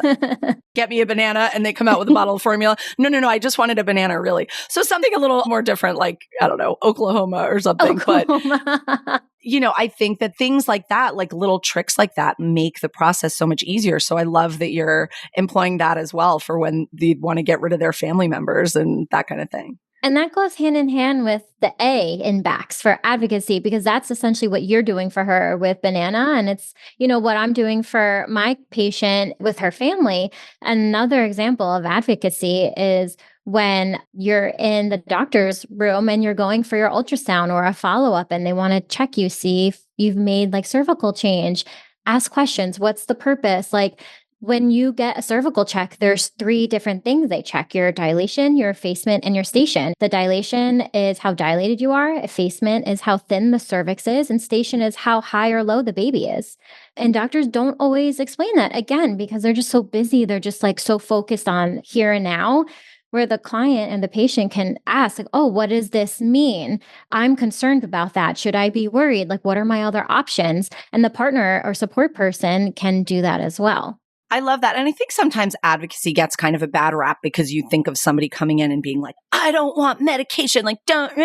Get me a banana and they come out with a bottle of formula. No. I just wanted a banana, really. So something a little more different, like, I don't know, Oklahoma or something. Oklahoma. But, you know, I think that things like that, like little tricks like that make the process so much easier. So I love that you're employing that as well for when they want to get rid of their family members and that kind of thing. And that goes hand in hand with the A in backs for advocacy, because that's essentially what you're doing for her with banana. And it's, you know, what I'm doing for my patient with her family. Another example of advocacy is when you're in the doctor's room and you're going for your ultrasound or a follow-up and they want to check you, see if you've made like cervical change, ask questions. What's the purpose? Like, when you get a cervical check, there's 3 different things they check: your dilation, your effacement, and your station. The dilation is how dilated you are. Effacement is how thin the cervix is. And station is how high or low the baby is. And doctors don't always explain that, again, because they're just so busy. They're just like so focused on here and now, where the client and the patient can ask, like, oh, what does this mean? I'm concerned about that. Should I be worried? Like, what are my other options? And the partner or support person can do that as well. I love that. And I think sometimes advocacy gets kind of a bad rap because you think of somebody coming in and being like, I don't want medication, like don't,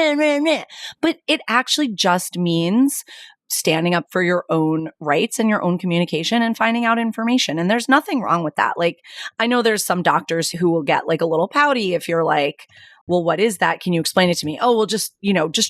But it actually just means standing up for your own rights and your own communication and finding out information. And there's nothing wrong with that. Like, I know there's some doctors who will get like a little pouty if you're like, well, what is that? Can you explain it to me? Oh, well, just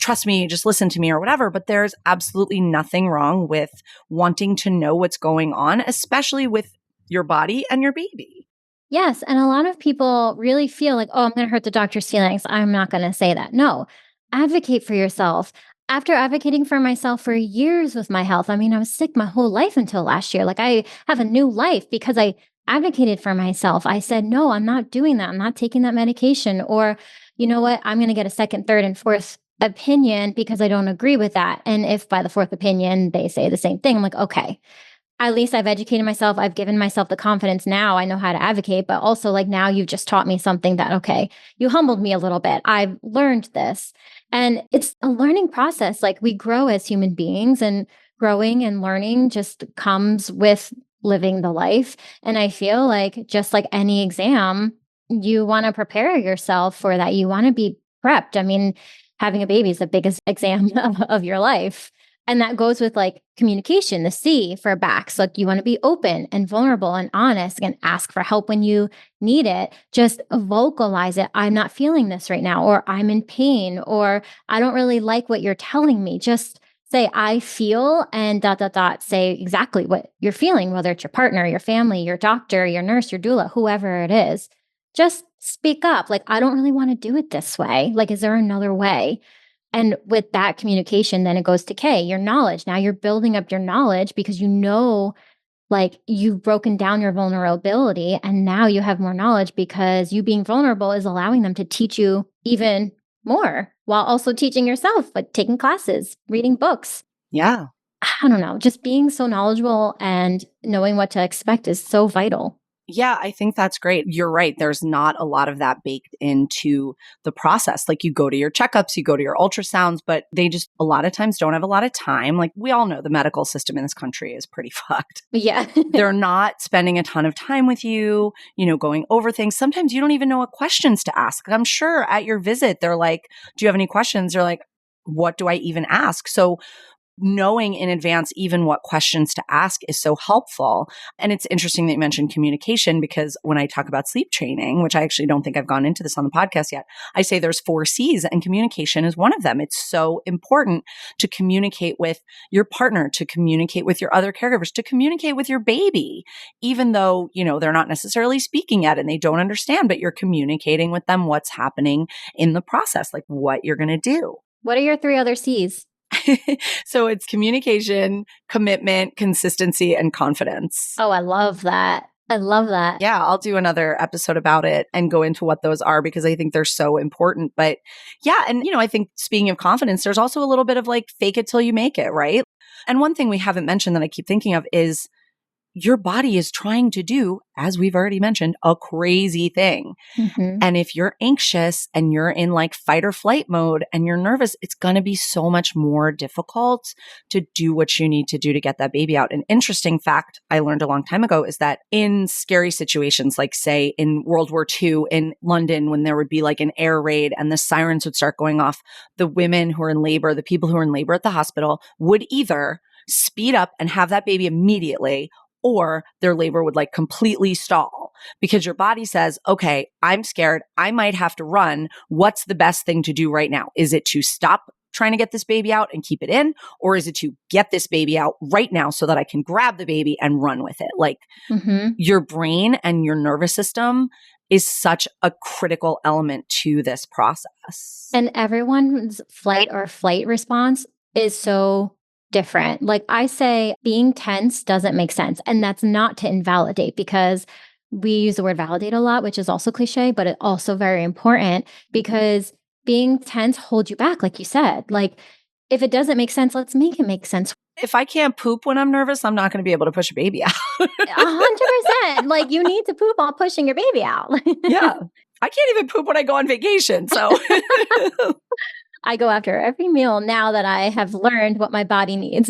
trust me, just listen to me or whatever. But there's absolutely nothing wrong with wanting to know what's going on, especially with your body and your baby. Yes. And a lot of people really feel like, oh, I'm going to hurt the doctor's feelings. I'm not going to say that. No, advocate for yourself. After advocating for myself for years with my health, I mean, I was sick my whole life until last year. Like, I have a new life because I advocated for myself. I said, no, I'm not doing that. I'm not taking that medication. Or, you know what? I'm going to get a second, third, and fourth opinion because I don't agree with that. And if by the fourth opinion, they say the same thing, I'm like, okay, at least I've educated myself. I've given myself the confidence. Now I know how to advocate, but also like now you've just taught me something that, okay, you humbled me a little bit. I've learned this. And it's a learning process. Like, we grow as human beings, and growing and learning just comes with living the life. And I feel like just like any exam, you want to prepare yourself for that. You want to be prepped. I mean, having a baby is the biggest exam of your life. And that goes with like communication, the C for backs. Like, you want to be open and vulnerable and honest and ask for help when you need it. Just vocalize it. I'm not feeling this right now, or I'm in pain, or I don't really like what you're telling me. Just say, I feel, and dot, dot, dot, say exactly what you're feeling, whether it's your partner, your family, your doctor, your nurse, your doula, whoever it is. Just speak up. Like, I don't really want to do it this way. Like, is there another way? And with that communication, then it goes to K, your knowledge. Now you're building up your knowledge because you know, like, you've broken down your vulnerability, and now you have more knowledge because you being vulnerable is allowing them to teach you even more while also teaching yourself, like taking classes, reading books. Yeah. I don't know, just being so knowledgeable and knowing what to expect is so vital. Yeah, I think that's great. You're right. There's not a lot of that baked into the process. Like, you go to your checkups, you go to your ultrasounds, but they just a lot of times don't have a lot of time. Like, we all know the medical system in this country is pretty fucked. Yeah. They're not spending a ton of time with you, going over things. Sometimes you don't even know what questions to ask. I'm sure at your visit, they're like, do you have any questions? You're like, what do I even ask? So knowing in advance even what questions to ask is so helpful. And it's interesting that you mentioned communication, because when I talk about sleep training, which I actually don't think I've gone into this on the podcast yet, I say there's 4 C's and communication is one of them. It's so important to communicate with your partner, to communicate with your other caregivers, to communicate with your baby, even though, they're not necessarily speaking yet and they don't understand, but you're communicating with them what's happening in the process, like what you're going to do. What are your 3 other C's? So it's communication, commitment, consistency, and confidence. Oh, I love that. I love that. Yeah, I'll do another episode about it and go into what those are, because I think they're so important. But yeah, and I think speaking of confidence, there's also a little bit of like fake it till you make it, right? And one thing we haven't mentioned that I keep thinking of is your body is trying to do, as we've already mentioned, a crazy thing. Mm-hmm. And if you're anxious and you're in like fight or flight mode and you're nervous, it's going to be so much more difficult to do what you need to do to get that baby out. An interesting fact I learned a long time ago is that in scary situations, like say in World War II in London, when there would be like an air raid and the sirens would start going off, the women who are in labor, the people who are in labor at the hospital would either speed up and have that baby immediately, or their labor would like completely stall, because your body says, okay, I'm scared. I might have to run. What's the best thing to do right now? Is it to stop trying to get this baby out and keep it in? Or is it to get this baby out right now so that I can grab the baby and run with it? Like your brain and your nervous system is such a critical element to this process. And everyone's flight or flight response is so different. Like, I say being tense doesn't make sense. And that's not to invalidate, because we use the word validate a lot, which is also cliche, but it's also very important, because being tense holds you back. Like you said, like, if it doesn't make sense, let's make it make sense. If I can't poop when I'm nervous, I'm not going to be able to push a baby out. 100%. Like, you need to poop while pushing your baby out. Yeah. I can't even poop when I go on vacation. So I go after every meal now that I have learned what my body needs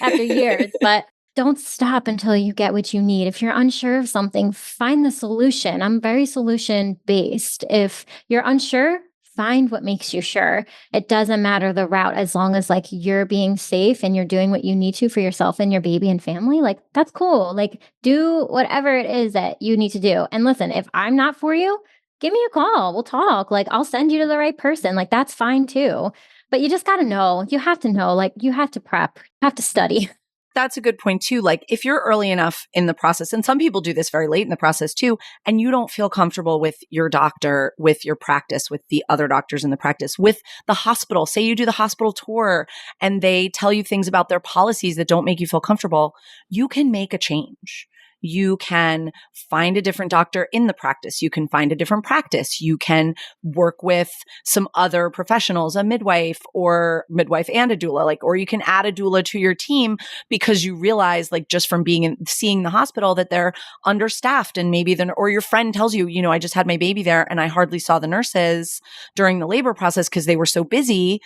after years. But don't stop until you get what you need. If you're unsure of something, find the solution. I'm very solution based. If you're unsure, find what makes you sure. It doesn't matter the route, as long as like you're being safe and you're doing what you need to for yourself and your baby and family. Like, that's cool. Like, do whatever it is that you need to do. And listen, if I'm not for you, give me a call. We'll talk. Like, I'll send you to the right person. Like, that's fine too. But you just got to know. You have to know. Like, you have to prep, you have to study. That's a good point too. Like if you're early enough in the process, and some people do this very late in the process too, and you don't feel comfortable with your doctor, with your practice, with the other doctors in the practice, with the hospital, say you do the hospital tour and they tell you things about their policies that don't make you feel comfortable, you can make a change. You can find a different doctor in the practice. You can find a different practice. You can work with some other professionals, a midwife and a doula, like, or you can add a doula to your team because you realize, like, just from seeing the hospital that they're understaffed, and maybe or your friend tells you, I just had my baby there and I hardly saw the nurses during the labor process because they were so busy.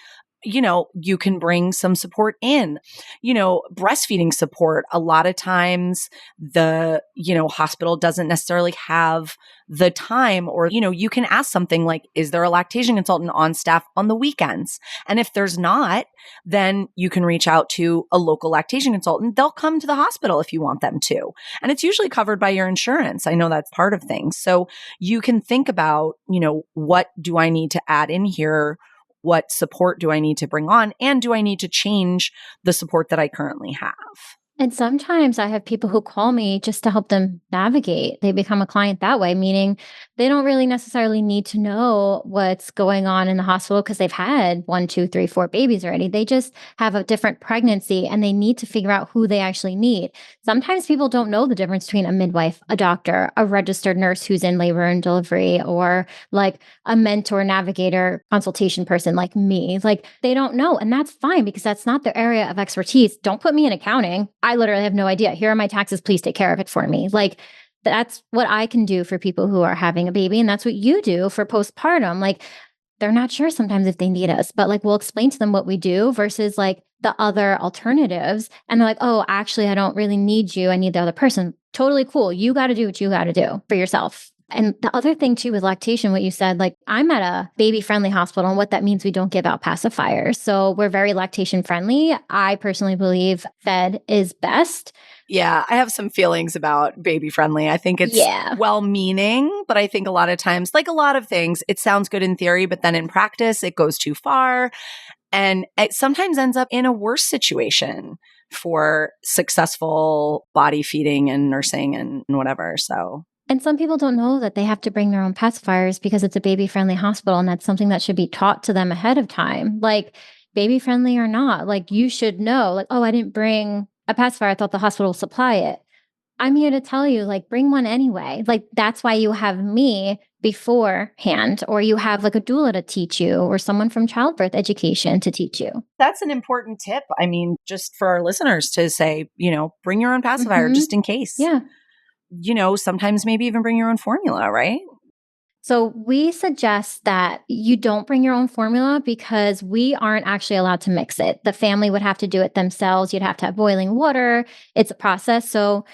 You can bring some support in, breastfeeding support. A lot of times the, hospital doesn't necessarily have the time, or, you can ask something like, is there a lactation consultant on staff on the weekends? And if there's not, then you can reach out to a local lactation consultant. They'll come to the hospital if you want them to. And it's usually covered by your insurance. I know that's part of things. So you can think about, what do I need to add in here? What support do I need to bring on? And do I need to change the support that I currently have? And sometimes I have people who call me just to help them navigate. They become a client that way, meaning they don't really necessarily need to know what's going on in the hospital because they've had 1, 2, 3, 4 babies already. They just have a different pregnancy and they need to figure out who they actually need. Sometimes people don't know the difference between a midwife, a doctor, a registered nurse who's in labor and delivery, or like a mentor, navigator, consultation person like me. Like, they don't know. And that's fine because that's not their area of expertise. Don't put me in accounting. I literally have no idea. Here are my taxes. Please take care of it for me. Like, that's what I can do for people who are having a baby. And that's what you do for postpartum. Like, they're not sure sometimes if they need us, but like, we'll explain to them what we do versus like the other alternatives. And they're like, oh, actually, I don't really need you. I need the other person. Totally cool. You got to do what you got to do for yourself. And the other thing too with lactation, what you said, like, I'm at a baby friendly hospital, and what that means, we don't give out pacifiers. So we're very lactation friendly. I personally believe fed is best. Yeah, I have some feelings about baby friendly. I think it's well-meaning, but I think a lot of times, like a lot of things, it sounds good in theory, but then in practice, it goes too far. And it sometimes ends up in a worse situation for successful body feeding and nursing and whatever. So. And some people don't know that they have to bring their own pacifiers because it's a baby-friendly hospital, and that's something that should be taught to them ahead of time. Like, baby-friendly or not, like, you should know, like, oh, I didn't bring a pacifier. I thought the hospital will supply it. I'm here to tell you, like, bring one anyway. Like, that's why you have me beforehand, or you have like a doula to teach you, or someone from childbirth education to teach you. That's an important tip. I mean, just for our listeners to say, bring your own pacifier just in case. Yeah. Sometimes maybe even bring your own formula, right? So we suggest that you don't bring your own formula because we aren't actually allowed to mix it. The family would have to do it themselves. You'd have to have boiling water. It's a process. So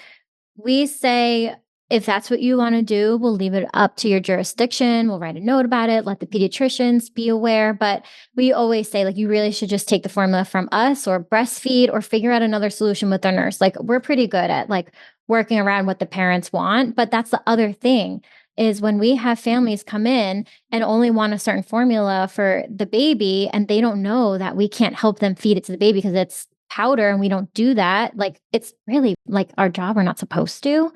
we say, if that's what you want to do, we'll leave it up to your jurisdiction. We'll write a note about it. Let the pediatricians be aware. But we always say, like, you really should just take the formula from us, or breastfeed, or figure out another solution with their nurse. Like, we're pretty good at like working around what the parents want. But that's the other thing, is when we have families come in and only want a certain formula for the baby, and they don't know that we can't help them feed it to the baby because it's powder and we don't do that. Like, it's really like our job. We're not supposed to.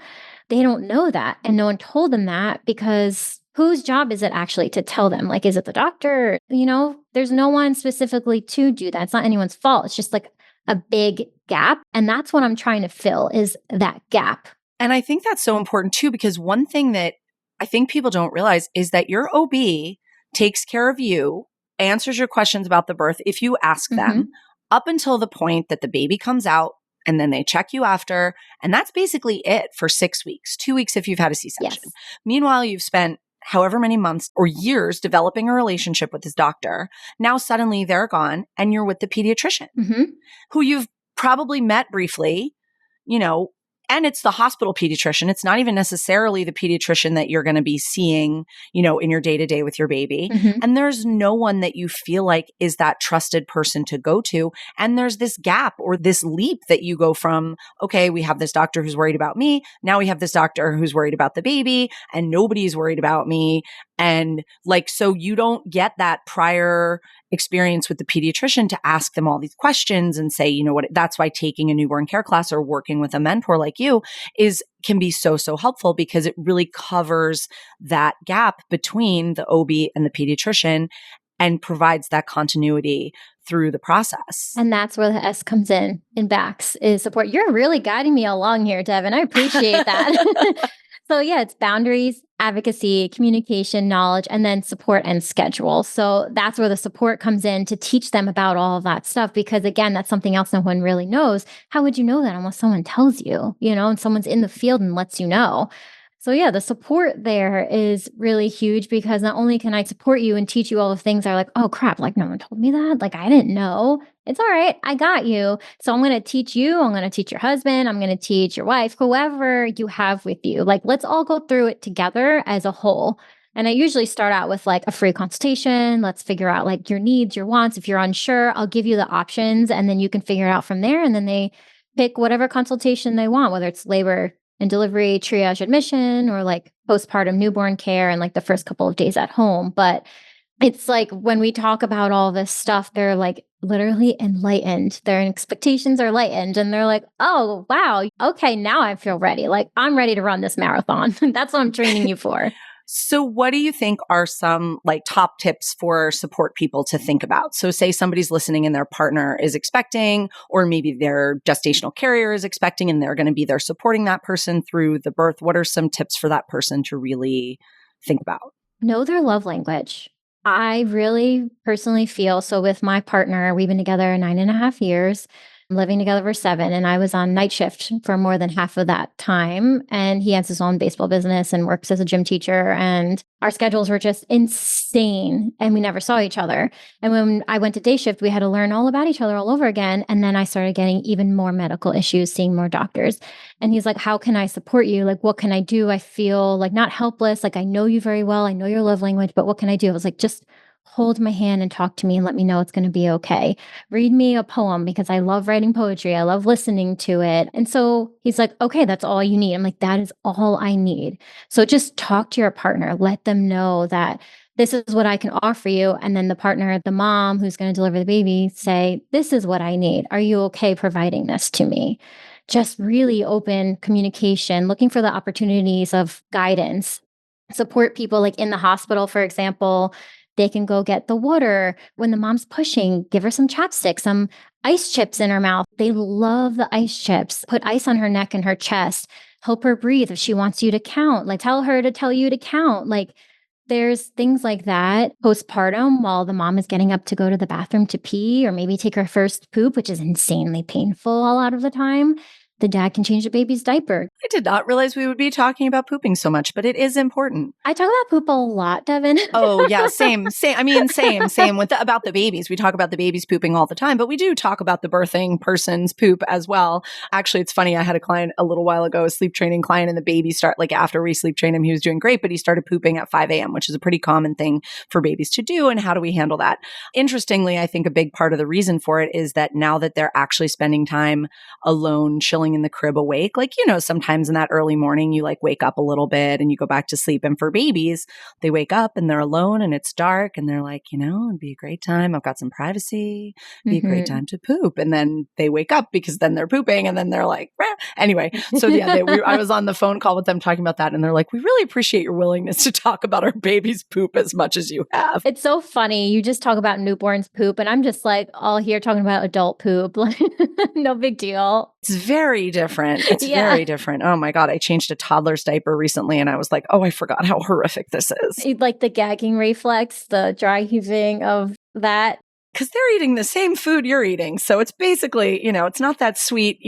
They don't know that. And no one told them that, because whose job is it actually to tell them? Like, is it the doctor? There's no one specifically to do that. It's not anyone's fault. It's just like a big gap. And that's what I'm trying to fill, is that gap. And I think that's so important too, because one thing that I think people don't realize is that your OB takes care of you, answers your questions about the birth if you ask them, up until the point that the baby comes out, and then they check you after. And that's basically it for 6 weeks, 2 weeks if you've had a C-section. Yes. Meanwhile, you've spent however many months or years developing a relationship with this doctor. Now suddenly they're gone and you're with the pediatrician who you've probably met briefly, And it's the hospital pediatrician. It's not even necessarily the pediatrician that you're going to be seeing, in your day to day with your baby. Mm-hmm. And there's no one that you feel like is that trusted person to go to. And there's this gap or this leap that you go from, okay, we have this doctor who's worried about me. Now we have this doctor who's worried about the baby and nobody's worried about me. And so you don't get that prior experience with the pediatrician to ask them all these questions and say, you know what, that's why taking a newborn care class or working with a mentor like you can be so, so helpful because it really covers that gap between the OB and the pediatrician and provides that continuity through the process. And that's where the S comes in backs is support. You're really guiding me along here, Devin. I appreciate that. So yeah, it's boundaries, advocacy, communication, knowledge, and then support and schedule. So that's where the support comes in to teach them about all of that stuff. Because again, that's something else no one really knows. How would you know that unless someone tells you, and someone's in the field and lets you know? So yeah, the support there is really huge because not only can I support you and teach you all the things that are like, oh crap, like no one told me that. Like I didn't know. It's all right. I got you. So I'm going to teach you. I'm going to teach your husband. I'm going to teach your wife, whoever you have with you. Like let's all go through it together as a whole. And I usually start out with like a free consultation. Let's figure out like your needs, your wants. If you're unsure, I'll give you the options and then you can figure it out from there. And then they pick whatever consultation they want, whether it's labor and delivery, triage admission, or like postpartum newborn care and like the first couple of days at home. But it's like when we talk about all this stuff, they're like literally enlightened. Their expectations are lightened and they're like, oh, wow. Okay, now I feel ready. Like I'm ready to run this marathon. That's what I'm training you for. So what do you think are some top tips for support people to think about? So say somebody's listening and their partner is expecting, or maybe their gestational carrier is expecting and they're going to be there supporting that person through the birth. What are some tips for that person to really think about? Know their love language. I really personally feel so with my partner, we've been together 9.5 years. Living together for 7, and I was on night shift for more than half of that time. And he has his own baseball business and works as a gym teacher. And our schedules were just insane, and we never saw each other. And when I went to day shift, we had to learn all about each other all over again. And then I started getting even more medical issues, seeing more doctors. And he's like, "How can I support you? Like, what can I do? I feel like not helpless. Like, I know you very well. I know your love language, but what can I do?" I was like, "Just hold my hand and talk to me and let me know it's going to be okay. Read me a poem because I love writing poetry. I love listening to it." And so he's like, "Okay, that's all you need." I'm like, "That is all I need." So just talk to your partner. Let them know that this is what I can offer you. And then the partner, the mom who's going to deliver the baby, say, "This is what I need. Are you okay providing this to me?" Just really open communication, looking for the opportunities of guidance. Support people like in the hospital, for example. They can go get the water when the mom's pushing, give her some chapstick, some ice chips in her mouth. They love the ice chips. Put ice on her neck and her chest. Help her breathe if she wants you to count. Like tell her to tell you to count. Like there's things like that postpartum while the mom is getting up to go to the bathroom to pee or maybe take her first poop, which is insanely painful a lot of the time. The dad can change the baby's diaper. I did not realize we would be talking about pooping so much, but it is important. I talk about poop a lot, Devin. Oh, yeah. Same. I mean, same with about the babies. We talk about the babies pooping all the time, but we do talk about the birthing person's poop as well. Actually, it's funny. I had a client a little while ago, a sleep training client, and the baby after we sleep trained him, he was doing great, but he started pooping at 5 a.m., which is a pretty common thing for babies to do. And how do we handle that? Interestingly, I think a big part of the reason for it is that now that they're actually spending time alone, chilling in the crib awake, sometimes in that early morning, you wake up a little bit and you go back to sleep. And for babies, they wake up and they're alone and it's dark and they're like, it'd be a great time. I've got some privacy. It'd be a great time to poop. And then they wake up because then they're pooping and then they're like, "Rah." Anyway. So yeah, I was on the phone call with them talking about that. And they're like, "We really appreciate your willingness to talk about our baby's poop as much as you have." It's so funny. You just talk about newborns poop and I'm just like all here talking about adult poop. Like no big deal. It's very different. It's very different. Oh my God. I changed a toddler's diaper recently and I was like, oh, I forgot how horrific this is. Like the gagging reflex, the dry heaving of that. Because they're eating the same food you're eating. So it's basically, it's not that sweet,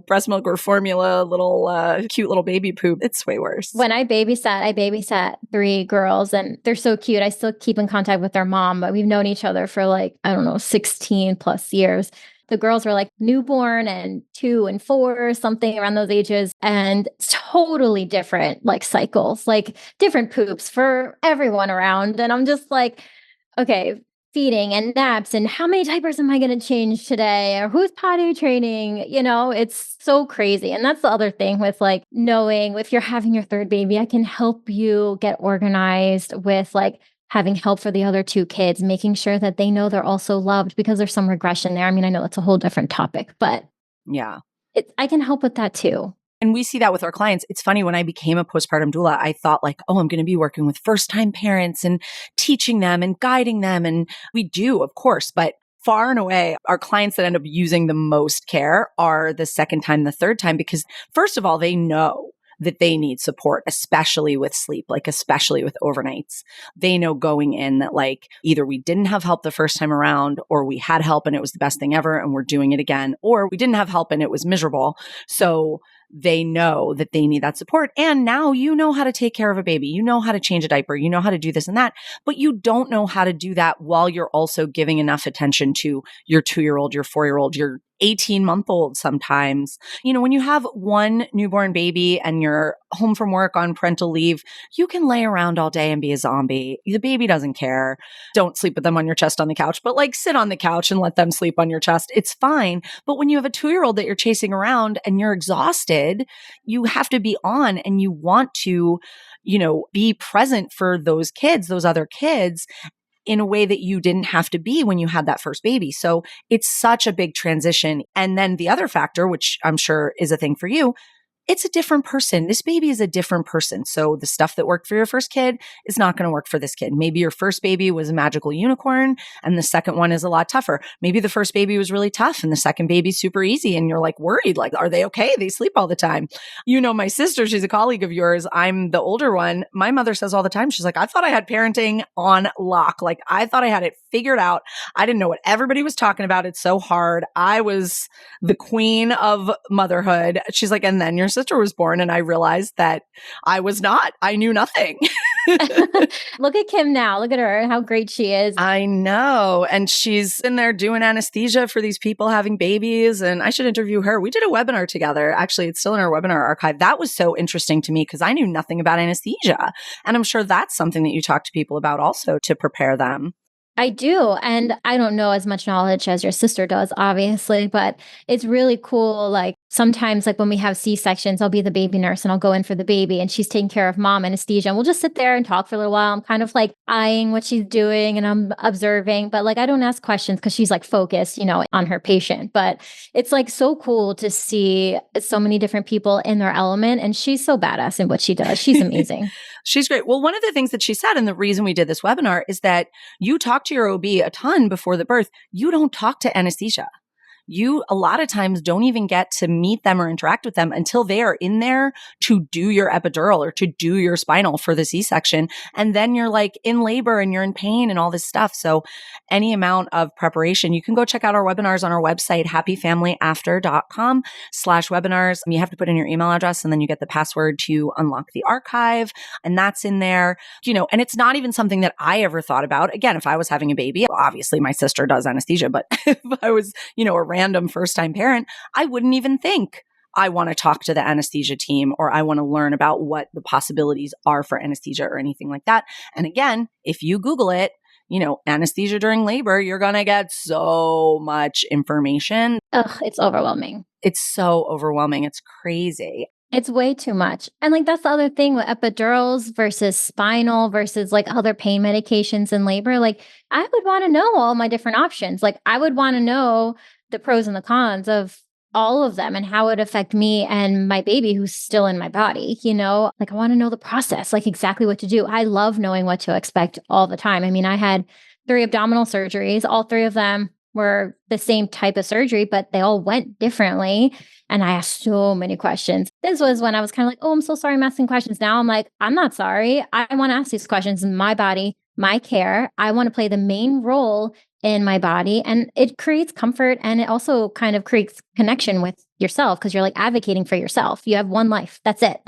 breast milk or formula, little cute little baby poop. It's way worse. When I babysat 3 girls and they're so cute. I still keep in contact with their mom, but we've known each other for 16 plus years. The girls were like newborn and 2 and 4, something around those ages, and totally different like cycles, like different poops for everyone around. And I'm just like, okay, feeding and naps and how many diapers am I going to change today? Or who's potty training? It's so crazy. And that's the other thing with like knowing if you're having your third baby, I can help you get organized with like having help for the other 2 kids, making sure that they know they're also loved because there's some regression there. I mean, I know it's a whole different topic, but yeah, I can help with that too. And we see that with our clients. It's funny, when I became a postpartum doula, I thought like, oh, I'm going to be working with first-time parents and teaching them and guiding them. And we do, of course, but far and away, our clients that end up using the most care are the second time, the third time, because first of all, they know that they need support, especially with sleep, like especially with overnights. They know going in that like either we didn't have help the first time around, or we had help and it was the best thing ever and we're doing it again, or we didn't have help and it was miserable. So they know that they need that support. And now you know how to take care of a baby. You know how to change a diaper. You know how to do this and that, but you don't know how to do that while you're also giving enough attention to your 2-year-old, your 4-year-old, your 18-month-old sometimes. When you have one newborn baby and you're home from work on parental leave, you can lay around all day and be a zombie. The baby doesn't care. Don't sleep with them on your chest on the couch, but like sit on the couch and let them sleep on your chest. It's fine. But when you have a 2-year-old that you're chasing around and you're exhausted, you have to be on and you want to, be present for those kids, those other kids, in a way that you didn't have to be when you had that first baby. So it's such a big transition. And then the other factor, which I'm sure is a thing for you, it's a different person. This baby is a different person. So the stuff that worked for your first kid is not going to work for this kid. Maybe your first baby was a magical unicorn and the second one is a lot tougher. Maybe the first baby was really tough and the second baby's super easy and you're like worried, like, are they okay? They sleep all the time. My sister, she's a colleague of yours. I'm the older one. My mother says all the time, she's like, I thought I had parenting on lock. Like I thought I had it figured out. I didn't know what everybody was talking about. It's so hard. I was the queen of motherhood. She's like, and then your sister was born and I realized that I was not. I knew nothing. Look at Kim now. Look at her, how great she is. I know. And she's in there doing anesthesia for these people having babies. And I should interview her. We did a webinar together. Actually, it's still in our webinar archive. That was so interesting to me because I knew nothing about anesthesia. And I'm sure that's something that you talk to people about also to prepare them. I do. And I don't know as much knowledge as your sister does, obviously, but it's really cool. Like sometimes like when we have C-sections, I'll be the baby nurse and I'll go in for the baby and she's taking care of mom anesthesia. And we'll just sit there and talk for a little while. I'm kind of like eyeing what she's doing and I'm observing, but like I don't ask questions because she's like focused, on her patient. But it's like so cool to see so many different people in their element. And she's so badass in what she does. She's amazing. She's great. Well, one of the things that she said, and the reason we did this webinar is that you talk to your OB a ton before the birth. You don't talk to anesthesia. You a lot of times don't even get to meet them or interact with them until they are in there to do your epidural or to do your spinal for the C-section. And then you're like in labor and you're in pain and all this stuff. So any amount of preparation, you can go check out our webinars on our website, happyfamilyafter.com/webinars. You have to put in your email address and then you get the password to unlock the archive. And that's in there, and it's not even something that I ever thought about. Again, if I was having a baby, obviously my sister does anesthesia, but if I was, a random first-time parent, I wouldn't even think I want to talk to the anesthesia team or I want to learn about what the possibilities are for anesthesia or anything like that. And again, if you Google it, anesthesia during labor, you're going to get so much information. Ugh, it's overwhelming. It's so overwhelming. It's crazy. It's way too much. And like, that's the other thing with epidurals versus spinal versus like other pain medications in labor. Like I would want to know all my different options. Like I would want to know the pros and the cons of all of them and how it would affect me and my baby who's still in my body, like I want to know the process, like exactly what to do. I love knowing what to expect all the time. I mean, I had 3 abdominal surgeries. All 3 of them were the same type of surgery, but they all went differently. And I asked so many questions. This was when I was kind of like, oh, I'm so sorry I'm asking questions. Now I'm like, I'm not sorry. I want to ask these questions in my body, my care. I want to play the main role in my body. And it creates comfort. And it also kind of creates connection with yourself because you're like advocating for yourself. You have one life. That's it.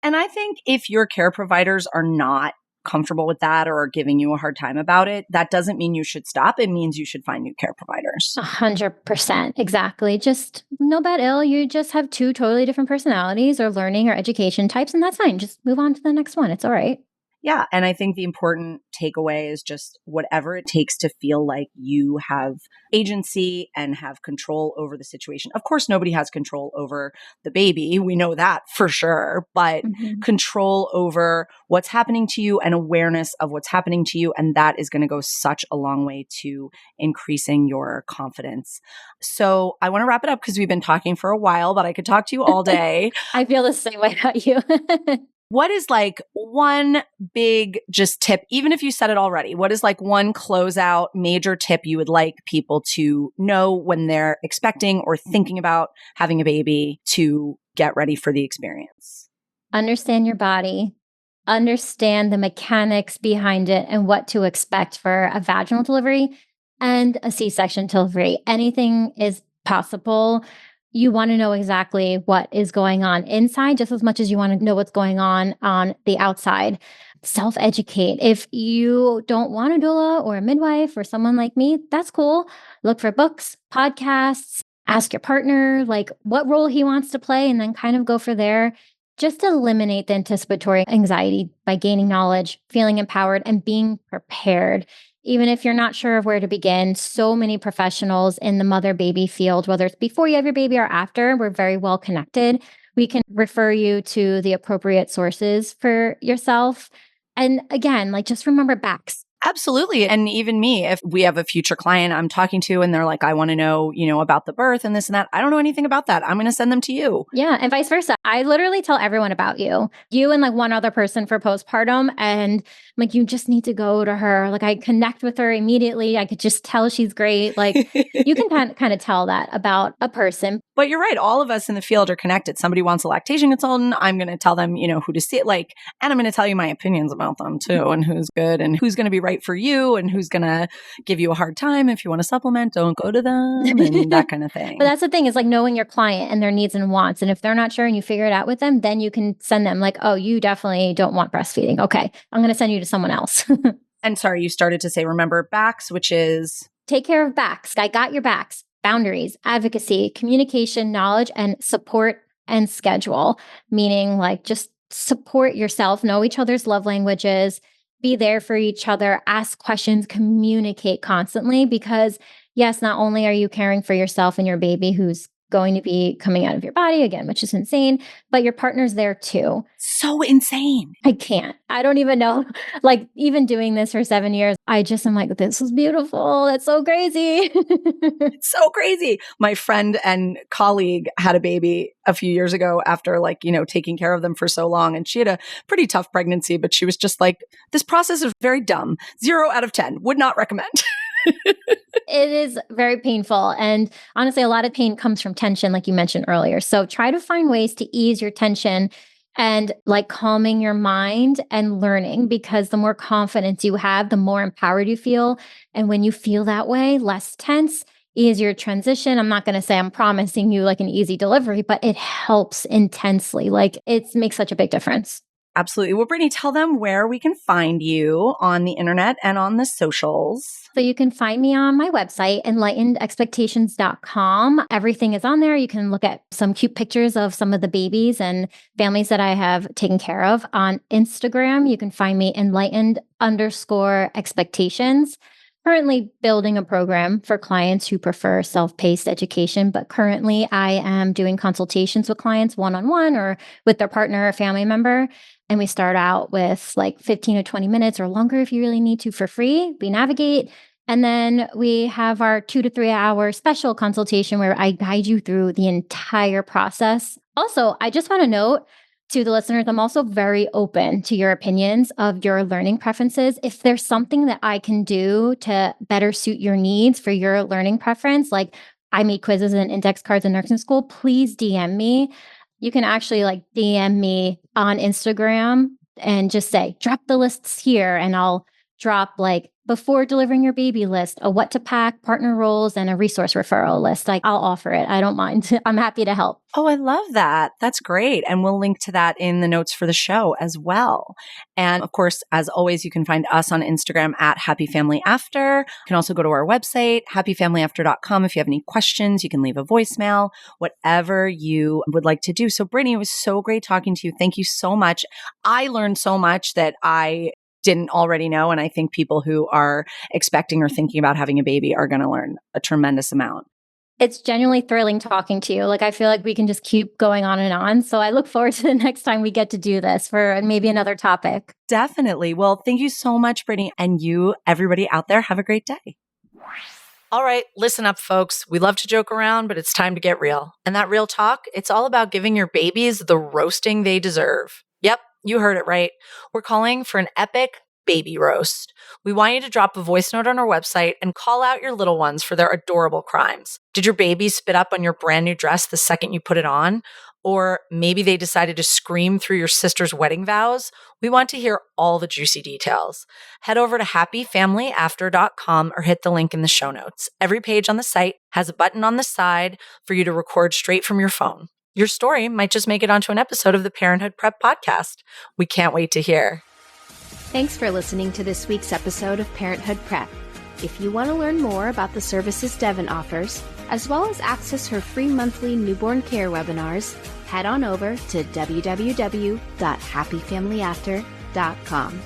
And I think if your care providers are not comfortable with that or are giving you a hard time about it, that doesn't mean you should stop. It means you should find new care providers. 100%. Exactly. Just no bad ill. You just have two totally different personalities or learning or education types, and that's fine. Just move on to the next one. It's all right. Yeah. And I think the important takeaway is just whatever it takes to feel like you have agency and have control over the situation. Of course, nobody has control over the baby. We know that for sure, but control over what's happening to you and awareness of what's happening to you. And that is going to go such a long way to increasing your confidence. So I want to wrap it up because we've been talking for a while, but I could talk to you all day. I feel the same way about you. What is like one big just tip, even if you said it already, what is like one closeout major tip you would like people to know when they're expecting or thinking about having a baby to get ready for the experience? Understand your body, understand the mechanics behind it and what to expect for a vaginal delivery and a C-section delivery. Anything is possible. You want to know exactly what is going on inside just as much as you want to know what's going on the outside. Self-educate. If you don't want a doula or a midwife or someone like me, that's cool. Look for books, podcasts, ask your partner like what role he wants to play and then kind of go for there. Just eliminate the anticipatory anxiety by gaining knowledge, feeling empowered, and being prepared. Even if you're not sure of where to begin, so many professionals in the mother-baby field, whether it's before you have your baby or after, we're very well connected. We can refer you to the appropriate sources for yourself. And again, like just remember backs. Absolutely. And even me, if we have a future client I'm talking to and they're like, I want to know, about the birth and this and that. I don't know anything about that. I'm going to send them to you. Yeah. And vice versa. I literally tell everyone about you and like one other person for postpartum. And like, you just need to go to her. Like I connect with her immediately. I could just tell she's great. Like you can kind of tell that about a person. But you're right. All of us in the field are connected. Somebody wants a lactation consultant. I'm going to tell them, who to see it like, and I'm going to tell you my opinions about them too, and who's good and who's going to be right for you and who's going to give you a hard time. If you want to supplement, don't go to them and that kind of thing. But that's the thing is like knowing your client and their needs and wants. And if they're not sure and you figure it out with them, then you can send them like, oh, you definitely don't want breastfeeding. Okay, I'm going to send you to someone else. And sorry, you started to say, remember backs, which is? Take care of backs. I got your backs. Boundaries, advocacy, communication, knowledge, and support and schedule. Meaning like just support yourself, know each other's love languages, be there for each other, ask questions, communicate constantly because yes, not only are you caring for yourself and your baby who's going to be coming out of your body again, which is insane, but your partner's there too. So insane. I can't. I don't even know. Like even doing this for 7 years, I'm like, this was beautiful. That's so crazy. It's so crazy. My friend and colleague had a baby a few years ago after taking care of them for so long. And she had a pretty tough pregnancy, but she was just like, this process is very dumb. 0 out of 10. Would not recommend. It is very painful. And honestly, a lot of pain comes from tension, like you mentioned earlier. So try to find ways to ease your tension and like calming your mind and learning, because the more confidence you have, the more empowered you feel. And when you feel that way, less tense, easier transition. I'm not going to say I'm promising you like an easy delivery, but it helps intensely. Like it makes such a big difference. Absolutely. Well, Brittany, tell them where we can find you on the internet and on the socials. So you can find me on my website, enlightenedexpectations.com. Everything is on there. You can look at some cute pictures of some of the babies and families that I have taken care of. On Instagram, you can find me enlightened_expectations. Currently building a program for clients who prefer self-paced education, but currently I am doing consultations with clients one-on-one or with their partner or family member. And we start out with like 15 to 20 minutes or longer if you really need to for free. We navigate. And then we have our 2 to 3 hour special consultation where I guide you through the entire process. Also, I just want to note to the listeners, I'm also very open to your opinions of your learning preferences. If there's something that I can do to better suit your needs for your learning preference, like I made quizzes and index cards in nursing school, please DM me. You can actually like DM me on Instagram and just say, drop the lists here and I'll drop like before delivering your baby list, a what to pack, partner roles, and a resource referral list. Like I'll offer it. I don't mind. I'm happy to help. Oh, I love that. That's great. And we'll link to that in the notes for the show as well. And of course, as always, you can find us on Instagram at Happy Family After. You can also go to our website, happyfamilyafter.com. If you have any questions, you can leave a voicemail, whatever you would like to do. So Brittany, it was so great talking to you. Thank you so much. I learned so much that I didn't already know. And I think people who are expecting or thinking about having a baby are going to learn a tremendous amount. It's genuinely thrilling talking to you. Like, I feel like we can just keep going on and on. So I look forward to the next time we get to do this for maybe another topic. Definitely. Well, thank you so much, Brittany. And you, everybody out there, have a great day. All right, listen up, folks. We love to joke around, but it's time to get real. And that real talk, it's all about giving your babies the roasting they deserve. Yep, you heard it right. We're calling for an epic baby roast. We want you to drop a voice note on our website and call out your little ones for their adorable crimes. Did your baby spit up on your brand new dress the second you put it on? Or maybe they decided to scream through your sister's wedding vows? We want to hear all the juicy details. Head over to happyfamilyafter.com or hit the link in the show notes. Every page on the site has a button on the side for you to record straight from your phone. Your story might just make it onto an episode of the Parenthood Prep podcast. We can't wait to hear. Thanks for listening to this week's episode of Parenthood Prep. If you want to learn more about the services Devin offers, as well as access her free monthly newborn care webinars, head on over to www.happyfamilyafter.com.